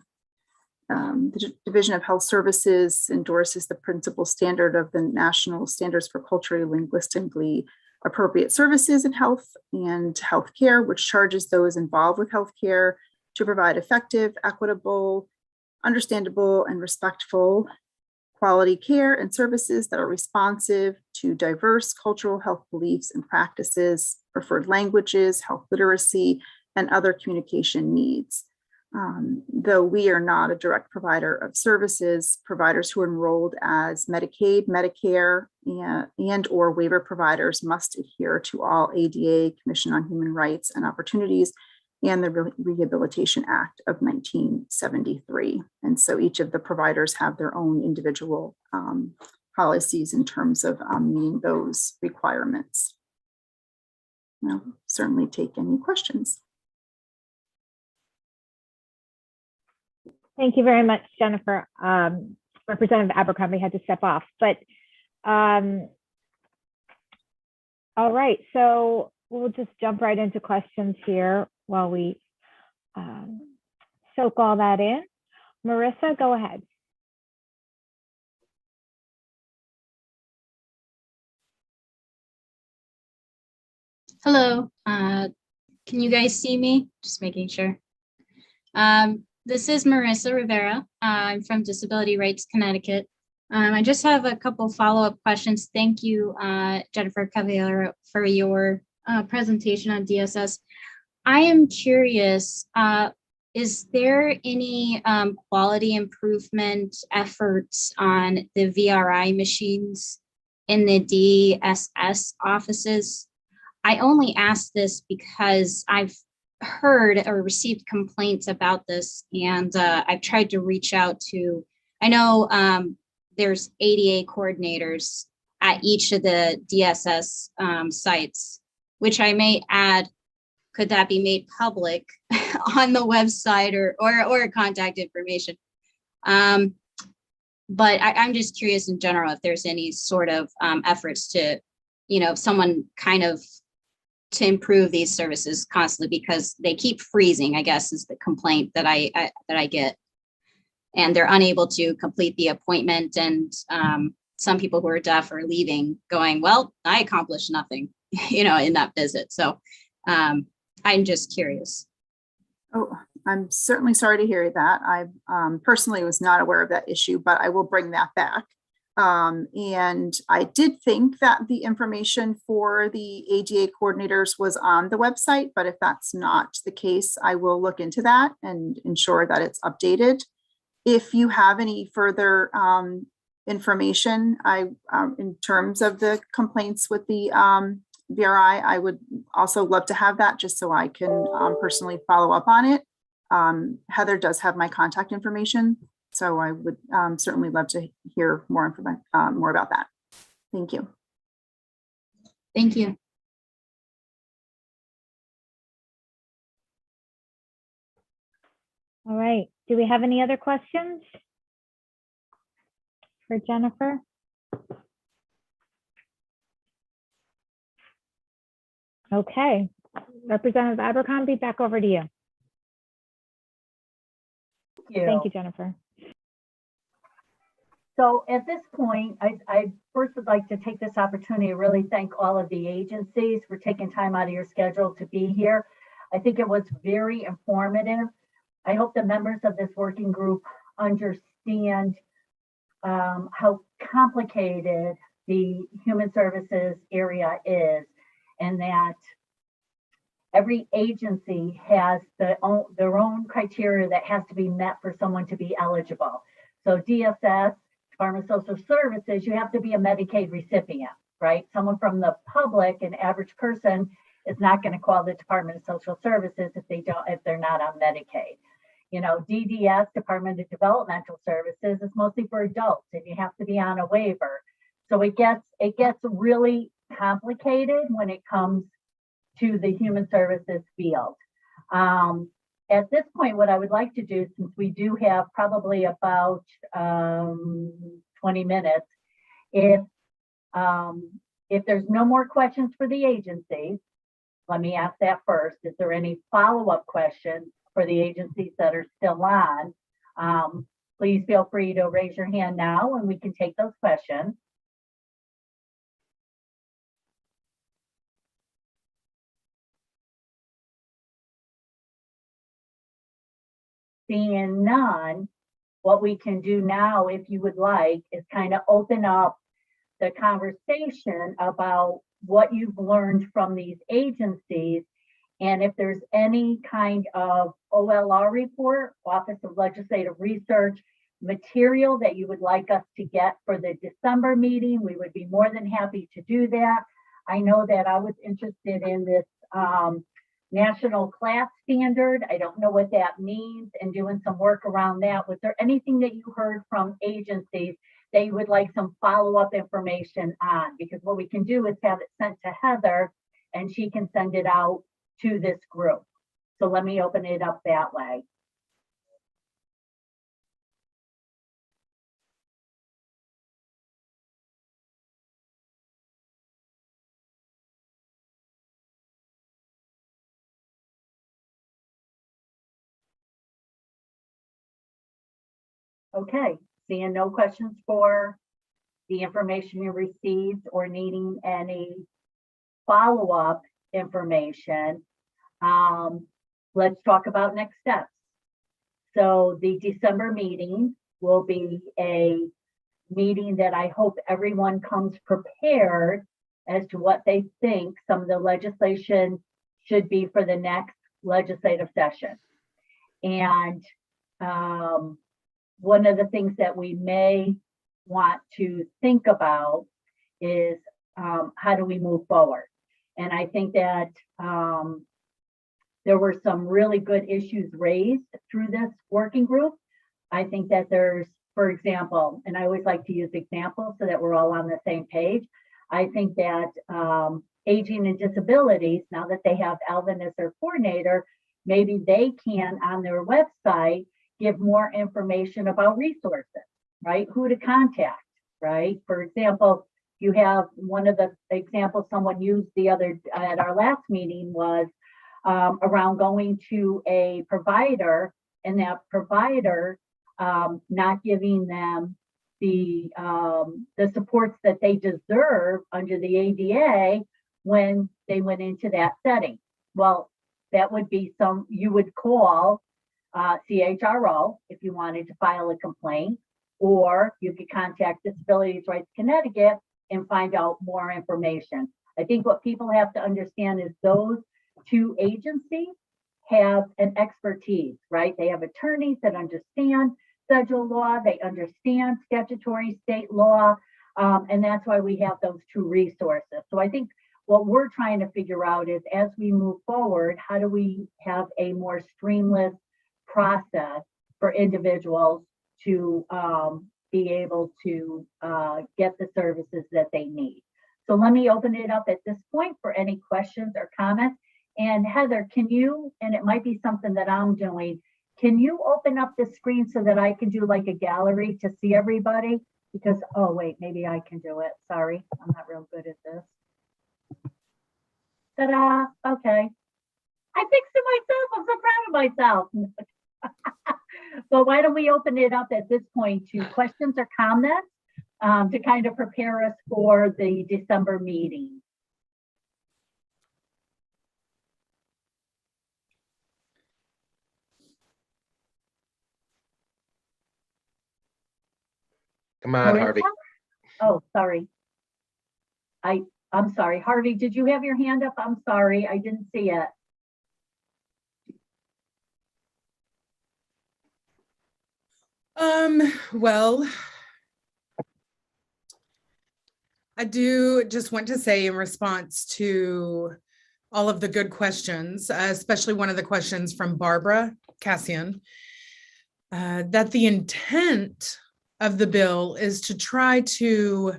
The Division of Health Services endorses the principal standard of the National Standards for Culturally Linguistically Appropriate Services in Health and Healthcare, which charges those involved with healthcare to provide effective, equitable, understandable, and respectful quality care and services that are responsive to diverse cultural health beliefs and practices, preferred languages, health literacy, and other communication needs. Though we are not a direct provider of services, providers who are enrolled as Medicaid, Medicare, and or waiver providers must adhere to all ADA, Commission on Human Rights and Opportunities, and the Rehabilitation Act of 1973. And so each of the providers have their own individual policies in terms of meeting those requirements. I'll certainly take any questions. Thank you very much, Jennifer. Representative Abercrombie had to step off, but all right, so we'll just jump right into questions here while we soak all that in. Marissa, go ahead. Hello, can you guys see me? Just making sure. This is Marissa Rivera. I'm from Disability Rights Connecticut. I just have a couple follow-up questions. Thank you, Jennifer Caballero, for your presentation on DSS. I am curious, is there any quality improvement efforts on the VRI machines in the DSS offices? I only ask this because I've heard or received complaints about this, and I've tried to reach out to, I know there's ADA coordinators at each of the DSS sites which I may add, could that be made public on the website or contact information? But I'm just curious in general if there's any sort of efforts to, someone kind of to improve these services constantly, because they keep freezing, I guess is the complaint that I get. And they're unable to complete the appointment. And some people who are deaf are leaving going, well, I accomplished nothing, in that visit. So I'm just curious. Oh, I'm certainly sorry to hear that. I personally was not aware of that issue, but I will bring that back. And I did think that the information for the ADA coordinators was on the website, but if that's not the case, I will look into that and ensure that it's updated. If you have any further information, in terms of the complaints with the VRI, I would also love to have that just so I can personally follow up on it. Heather does have my contact information, so I would certainly love to hear more information, more about that. Thank you. Thank you. All right. Do we have any other questions for Jennifer? Okay. Representative Abercrombie, back over to you. Thank you, Jennifer. So at this point, I first would like to take this opportunity to really thank all of the agencies for taking time out of your schedule to be here. I think it was very informative. I hope the members of this working group understand how complicated the human services area is, and that every agency has their own criteria that has to be met for someone to be eligible. So DSS, Department of Social Services, you have to be a Medicaid recipient, right? Someone from the public, an average person, is not going to call the Department of Social Services if they're not on Medicaid. DDS, Department of Developmental Services, is mostly for adults, and you have to be on a waiver. So it gets really complicated when it comes to the human services field. At this point, what I would like to do, since we do have probably about 20 minutes, if there's no more questions for the agencies, let me ask that first. Is there any follow-up questions for the agencies that are still on? Please feel free to raise your hand now and we can take those questions. Seeing none, what we can do now, if you would like, is kind of open up the conversation about what you've learned from these agencies, and if there's any kind of OLR report, Office of Legislative Research, material that you would like us to get for the December meeting, we would be more than happy to do that. I know that I was interested in this national class standard. I don't know what that means, and doing some work around that. Was there anything that you heard from agencies that you would like some follow-up information on? Because what we can do is have it sent to Heather and she can send it out to this group. So let me open it up that way. Okay, seeing no questions for the information you received or needing any follow-up information, let's talk about next steps. So the December meeting will be a meeting that I hope everyone comes prepared as to what they think some of the legislation should be for the next legislative session. And one of the things that we may want to think about is how do we move forward? And I think that there were some really good issues raised through this working group. I think that there's, for example, and I always like to use examples so that we're all on the same page. I think that Aging and Disabilities, now that they have Alvin as their coordinator, maybe they can on their website give more information about resources, right? Who to contact, right? For example, you have one of the examples someone used the other at our last meeting was around going to a provider and that provider not giving them the supports that they deserve under the ADA when they went into that setting. Well, that would be you would call CHRO if you wanted to file a complaint, or you could contact Disabilities Rights Connecticut and find out more information. I think what people have to understand is those two agencies have an expertise, right? They have attorneys that understand federal law, they understand statutory state law, and that's why we have those two resources. So I think what we're trying to figure out is as we move forward, how do we have a more streamless process for individuals to be able to get the services that they need. So let me open it up at this point for any questions or comments. And Heather, can you, and it might be something that I'm doing, can you open up the screen so that I can do like a gallery to see everybody? Because, oh wait, maybe I can do it. Sorry, I'm not real good at this. Ta-da, okay. I fixed it myself, I'm so proud of myself. But why don't we open it up at this point to questions or comments to kind of prepare us for the December meeting. Come on, Marissa? Harvey. Oh, sorry. I'm sorry. Harvey, did you have your hand up? I'm sorry, I didn't see it. Well, I do just want to say in response to all of the good questions, especially one of the questions from Barbara Cassian, that the intent of the bill is to try to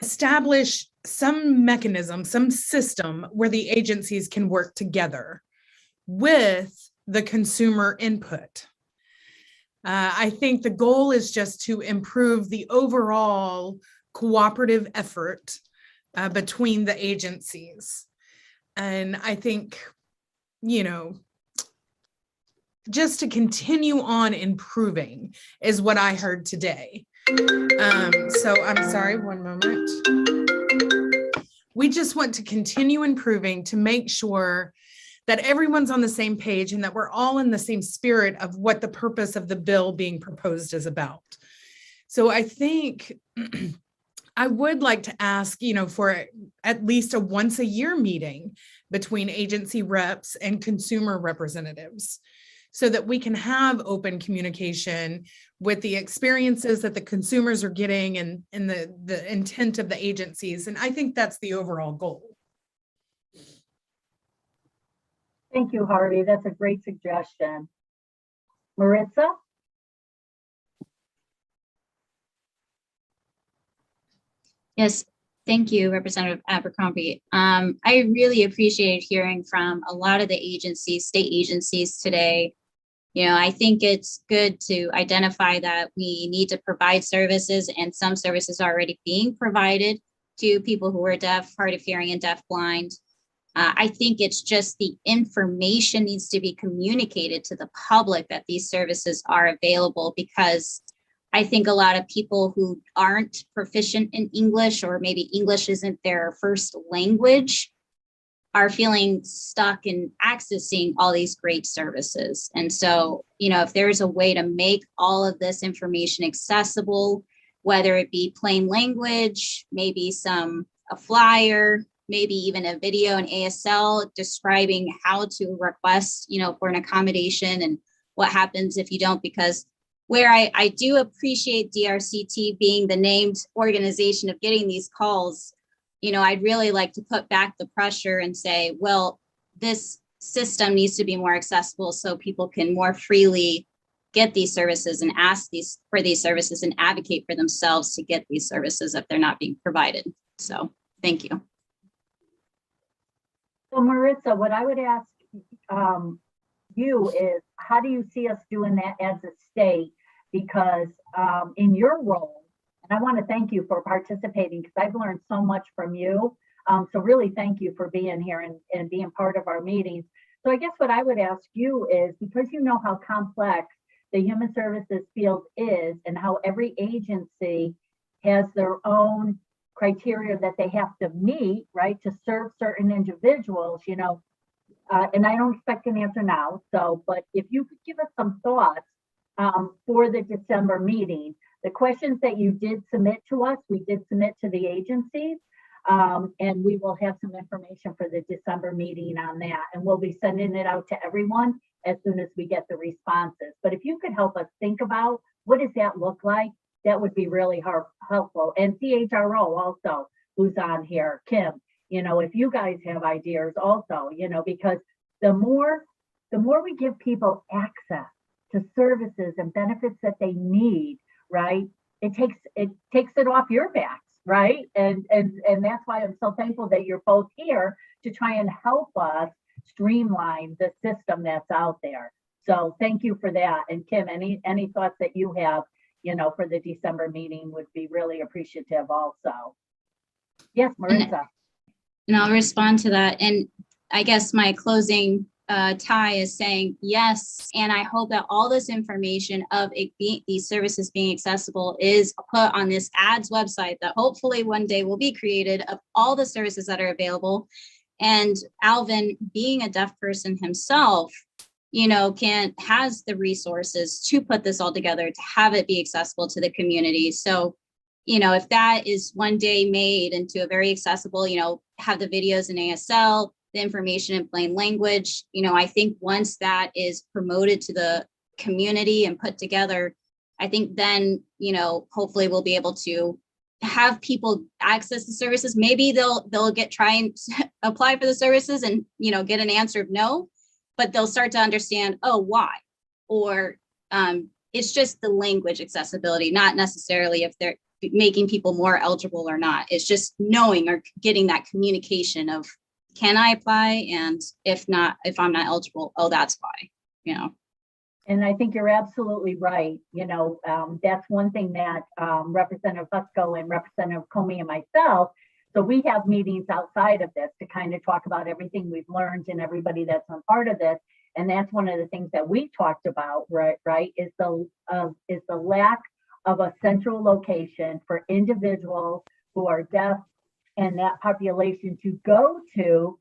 establish some mechanism, some system where the agencies can work together with the consumer input. I think the goal is just to improve the overall cooperative effort between the agencies. And I think, you know, just to continue on improving is what I heard today. So I'm sorry, one moment. We just want to continue improving to make sure that everyone's on the same page and that we're all in the same spirit of what the purpose of the bill being proposed is about. So I think I would like to ask, you know, for at least a once a year meeting between agency reps and consumer representatives so that we can have open communication with the experiences that the consumers are getting and the intent of the agencies. And I think that's the overall goal. Thank you, Harvey. That's a great suggestion. Maritza? Yes, thank you, Representative Abercrombie. I really appreciate hearing from a lot of the agencies, state agencies today. You know, I think it's good to identify that we need to provide services, and some services are already being provided to people who are deaf, hard of hearing, and deafblind. I think it's just the information needs to be communicated to the public that these services are available, because I think a lot of people who aren't proficient in English, or maybe English isn't their first language, are feeling stuck in accessing all these great services. And so, you know, if there's a way to make all of this information accessible, whether it be plain language, maybe a flyer, maybe even a video and ASL describing how to request, you know, for an accommodation and what happens if you don't, because where I do appreciate DRCT being the named organization of getting these calls, you know, I'd really like to put back the pressure and say, well, this system needs to be more accessible so people can more freely get these services and ask for these services and advocate for themselves to get these services if they're not being provided. So thank you. So Maritza, what I would ask you is, how do you see us doing that as a state? Because in your role, and I want to thank you for participating because I've learned so much from you. So really thank you for being here and being part of our meetings. So I guess what I would ask you is, because you know how complex the human services field is and how every agency has their own criteria that they have to meet, right, to serve certain individuals, you know, and I don't expect an answer now. So, but if you could give us some thoughts for the December meeting, the questions that you did submit to us, we did submit to the agencies, and we will have some information for the December meeting on that. And we'll be sending it out to everyone as soon as we get the responses. But if you could help us think about what does that look like, that would be really helpful. And CHRO also, who's on here, Kim, you know, if you guys have ideas also, you know, because the more we give people access to services and benefits that they need, right, it takes it off your backs, right? And that's why I'm so thankful that you're both here to try and help us streamline the system that's out there. So thank you for that. And Kim, any thoughts that you have, you know, for the December meeting would be really appreciative also. Yes, Maritza. And I'll respond to that. And I guess my closing tie is saying yes. And I hope that all this information of these services being accessible is put on this ads website that hopefully one day will be created of all the services that are available. And Alvin, being a deaf person himself, you know, has the resources to put this all together, to have it be accessible to the community. So, you know, if that is one day made into a very accessible, you know, have the videos in ASL, the information in plain language, you know, I think once that is promoted to the community and put together, I think then, you know, hopefully we'll be able to have people access the services. Maybe they'll try and apply for the services and, you know, get an answer of no, but they'll start to understand, oh, why? Or it's just the language accessibility, not necessarily if they're making people more eligible or not. It's just knowing or getting that communication of, can I apply? And if not, if I'm not eligible, oh, that's why, you know. And I think you're absolutely right. You know, that's one thing that Representative Husko and Representative Comey and myself, so we have meetings outside of this to kind of talk about everything we've learned and everybody that's a part of this. And that's one of the things that we talked about, right, is the lack of a central location for individuals who are deaf and that population to go to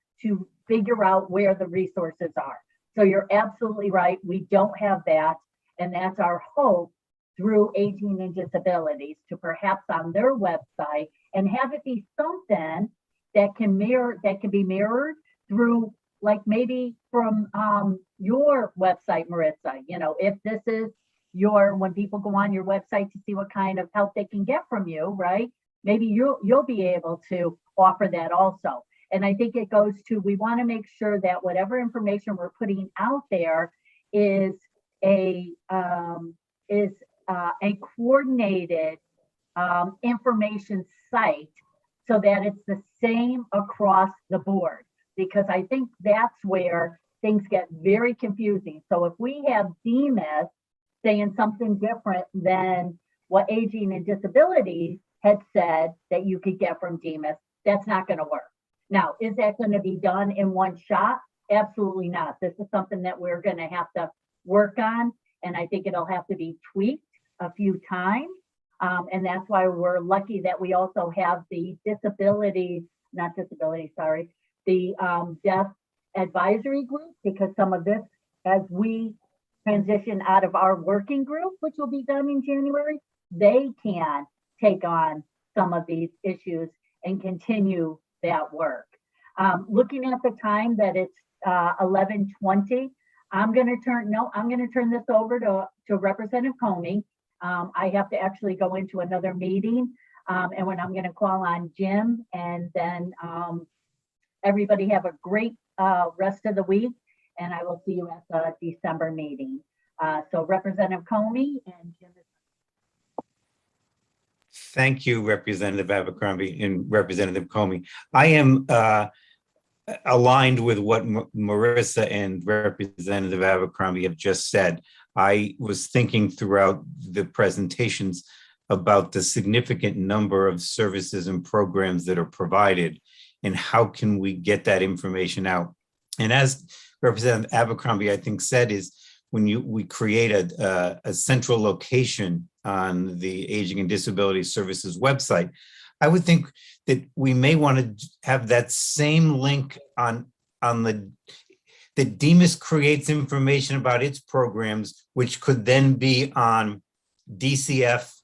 figure out where the resources are. So you're absolutely right. We don't have that. And that's our hope through Aging and Disabilities to perhaps on their website and have it be something that can be mirrored through, like maybe from your website, Maritza. You know, if this is when people go on your website to see what kind of help they can get from you, right? Maybe you'll be able to offer that also. And I think it goes to, we want to make sure that whatever information we're putting out there is a coordinated information site so that it's the same across the board, because I think that's where things get very confusing. So if we have DMIS saying something different than what Aging and Disabilities had said that you could get from DMIS, that's not going to work. Now, is that going to be done in one shot? Absolutely not. This is something that we're going to have to work on, and I think it'll have to be tweaked a few times. And that's why we're lucky that we also have the Deaf Advisory Group, because some of this, as we transition out of our working group, which will be done in January, they can take on some of these issues and continue that work. Looking at the time that it's 11:20, I'm going to turn this over to Representative Comey. I have to actually go into another meeting, and when I'm going to call on Jim, and then everybody have a great rest of the week, and I will see you at the December meeting. So Representative Comey and Jim. Thank you, Representative Abercrombie and Representative Comey. I am aligned with what Marissa and Representative Abercrombie have just said. I was thinking throughout the presentations about the significant number of services and programs that are provided and how can we get that information out. And as Representative Abercrombie, I think, said, is when we create a central location on the Aging and Disability Services website, I would think that we may want to have that same link on the that DEMIS creates information about its programs, which could then be on DCF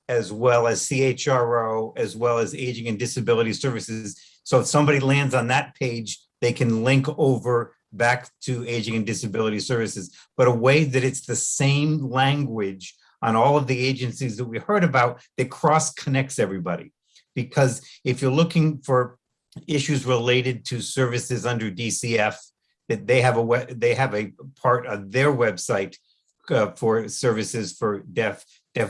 as well as CHRO, as well as Aging and Disability Services. So if somebody lands on that page, they can link over back to Aging and Disability Services, but a way that it's the same language on all of the agencies that we heard about that cross connects everybody. Because if you're looking for issues related to services under DCF, that they have a part of their website for services for deaf,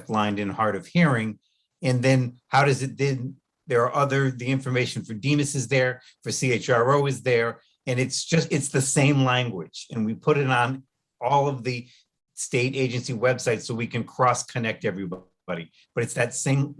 blind, and hard of hearing. And then how does it then, there are the information for DEMIS is there, for CHRO is there, and it's the same language. And we put it on all of the state agency websites so we can cross connect everybody. But it's that same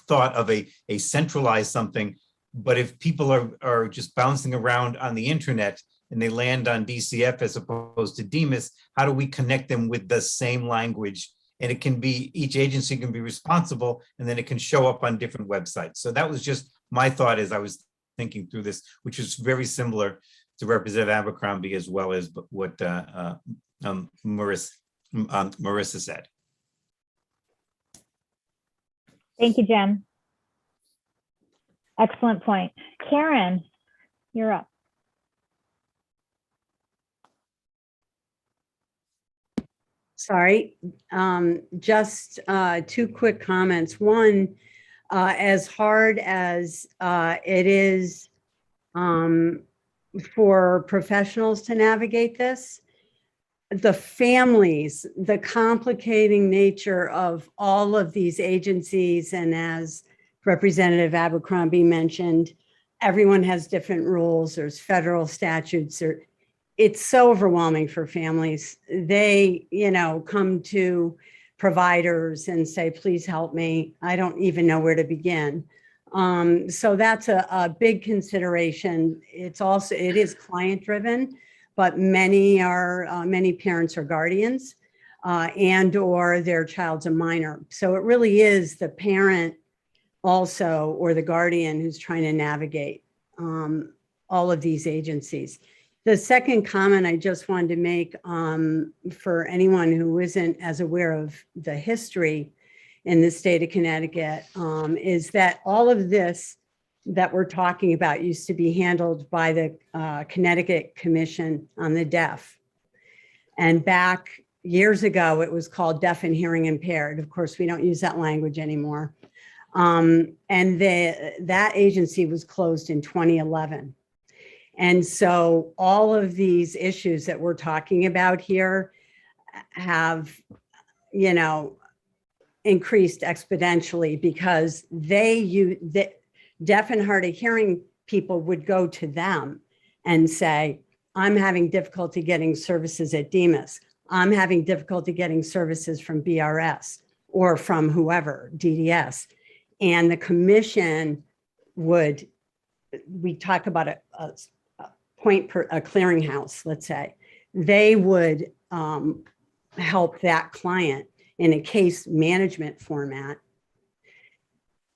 thought of a centralized something. But if people are just bouncing around on the internet and they land on DCF as opposed to DEMIS, how do we connect them with the same language? And it can be, each agency can be responsible, and then it can show up on different websites. So that was just my thought as I was thinking through this, which is very similar to Representative Abercrombie as well as what Marissa said. Thank you, Jen. Excellent point. Karen, you're up. Sorry, just two quick comments. One, as hard as it is for professionals to navigate this, the families, the complicating nature of all of these agencies, and as Representative Abercrombie mentioned, everyone has different rules. There's federal statutes. It's so overwhelming for families. They, come to providers and say, please help me. I don't even know where to begin. So that's a big consideration. It is client driven, but many parents are guardians and or their child's a minor. So it really is the parent also, or the guardian, who's trying to navigate all of these agencies. The second comment I just wanted to make for anyone who isn't as aware of the history in the state of Connecticut is that all of this that we're talking about used to be handled by the Connecticut Commission on the Deaf. And back years ago, it was called Deaf and Hearing Impaired. Of course, we don't use that language anymore. And that agency was closed in 2011. And so all of these issues that we're talking about here have, increased exponentially because the deaf and hard of hearing people would go to them and say, I'm having difficulty getting services at DEMIS. I'm having difficulty getting services from BRS or from whoever, DDS. And the commission we talk about a clearinghouse, let's say, they would help that client in a case management format,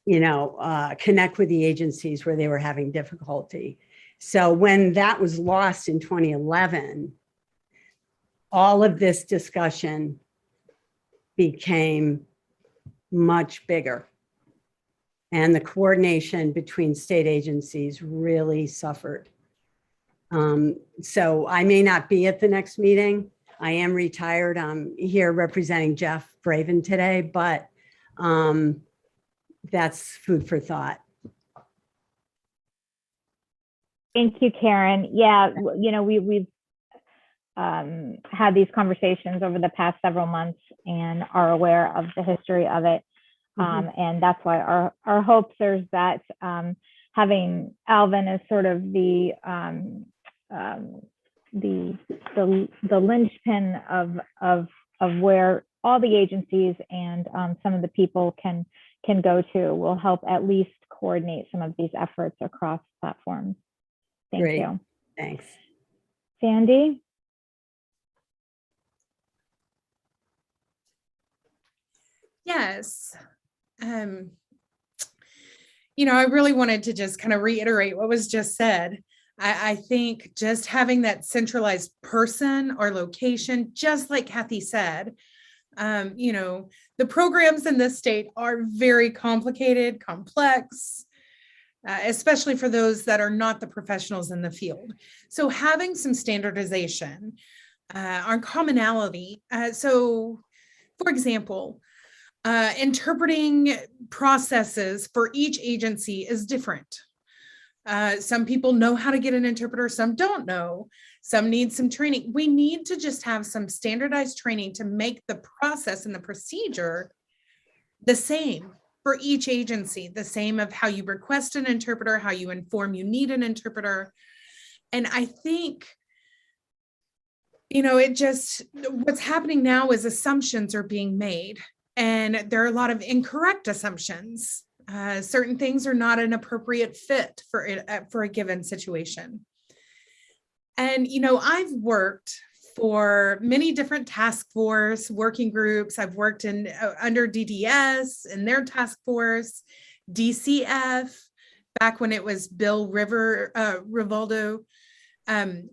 connect with the agencies where they were having difficulty. So when that was lost in 2011, all of this discussion became much bigger. And the coordination between state agencies really suffered. So I may not be at the next meeting. I am retired. I'm here representing Jeff Braven today, but that's food for thought. Thank you, Karen. Yeah, we've had these conversations over the past several months and are aware of the history of it. And that's why our hopes is that having Alvin as sort of the linchpin of where all the agencies and some of the people can go to will help at least coordinate some of these efforts across platforms. Thank Great. you. Thanks. Sandy? Yes. I really wanted to just kind of reiterate what was just said. I think just having that centralized person or location, just like Kathy said, the programs in this state are very complicated, complex, especially for those that are not the professionals in the field. So having some standardization on commonality. So for example, interpreting processes for each agency is different. Some people know how to get an interpreter, some don't know. Some need some training. We need to just have some standardized training to make the process and the procedure the same for each agency, the same of how you request an interpreter, how you inform you need an interpreter. And I think, what's happening now is assumptions are being made, and there are a lot of incorrect assumptions. Certain things are not an appropriate fit for a given situation. And, I've worked for many different task force working groups. I've worked under DDS and their task force, DCF, back when it was Bill Rivaldo,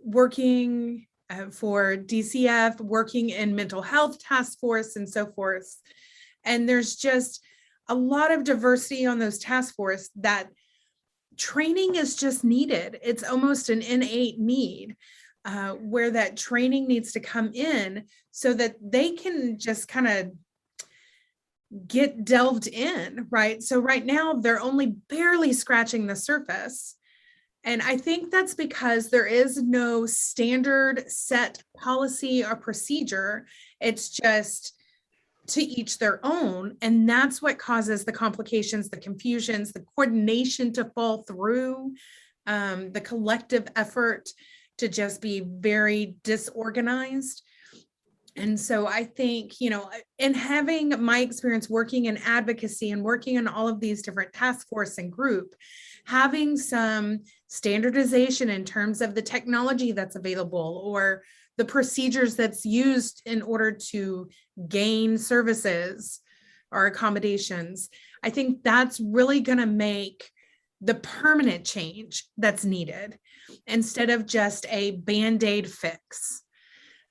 working for DCF, working in mental health task force and so forth. And there's just a lot of diversity on those task force that training is just needed. It's almost an innate need where that training needs to come in so that they can just kind of get delved in, right? So right now they're only barely scratching the surface. And I think that's because there is no standard set policy or procedure. It's just to each their own. And that's what causes the complications, the confusions, the coordination to fall through, the collective effort to just be very disorganized. And so I think, in having my experience working in advocacy and working in all of these different task force and group, having some standardization in terms of the technology that's available or the procedures that's used in order to gain services or accommodations, I think that's really going to make the permanent change that's needed instead of just a Band-Aid fix.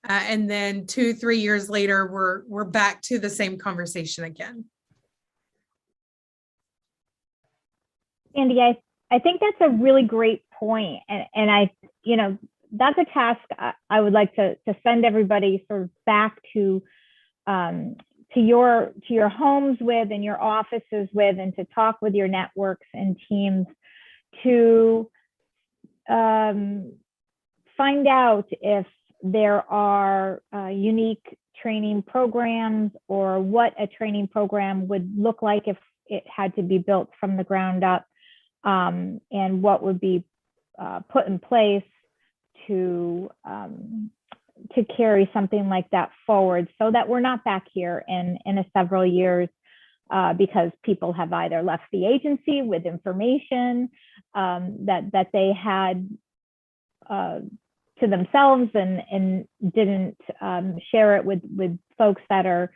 And then 2-3 years later, we're back to the same conversation again. Andy, I think that's a really great point. And I, that's a task I would like to send everybody sort of back to your homes with and your offices with, and to talk with your networks and teams to find out if there are unique training programs, or what a training program would look like if it had to be built from the ground up, and what would be put in place to carry something like that forward, so that we're not back here in several years because people have either left the agency with information that they had to themselves and didn't share it with folks that are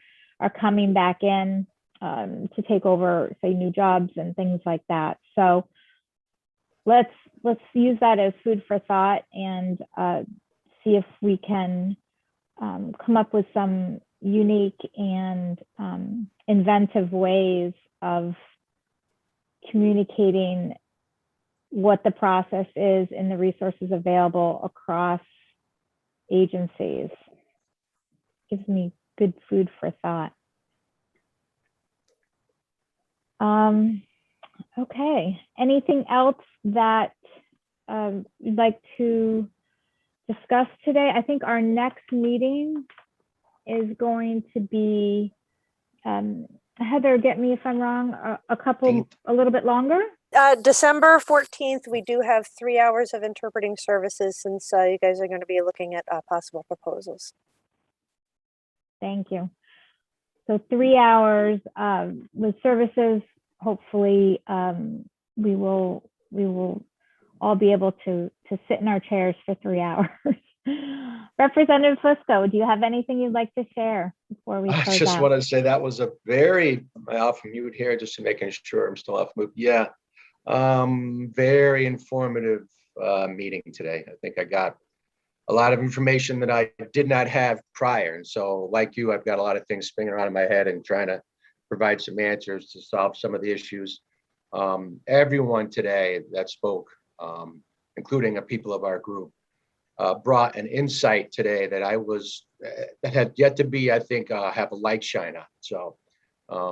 coming back in to take over, say, new jobs and things like that. So let's use that as food for thought and see if we can come up with some unique and inventive ways of communicating what the process is and the resources available across agencies. Gives me good food for thought. Okay, anything else that you'd like to discuss today? I think our next meeting is going to be, Heather, get me if I'm wrong, a little bit longer? December 14th, we do have 3 hours of interpreting services since you guys are going to be looking at possible proposals. Thank you. So 3 hours with services. Hopefully, we will all be able to sit in our chairs for 3 hours. Representative Fusco, do you have anything you'd like to share before we close I just out? want to say that was a very, off mute here, just to making sure I'm still off mute. Yeah, very informative meeting today. I think I got a lot of information that I did not have prior. And so like you, I've got a lot of things spinning around in my head and trying to provide some answers to solve some of the issues. Everyone today that spoke, including people of our group, brought an insight today that that had yet to be, I think, have a light shine on. So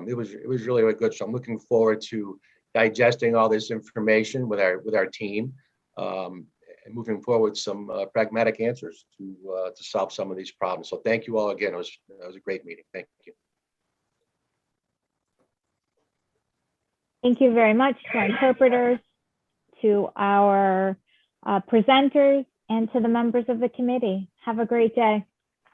it was really, really good. So I'm looking forward to digesting all this information with our team, and moving forward some pragmatic answers to solve some of these problems. So thank you all again. It was a great meeting. Thank you. Thank you very much to our interpreters, to our presenters, and to the members of the committee. Have a great day.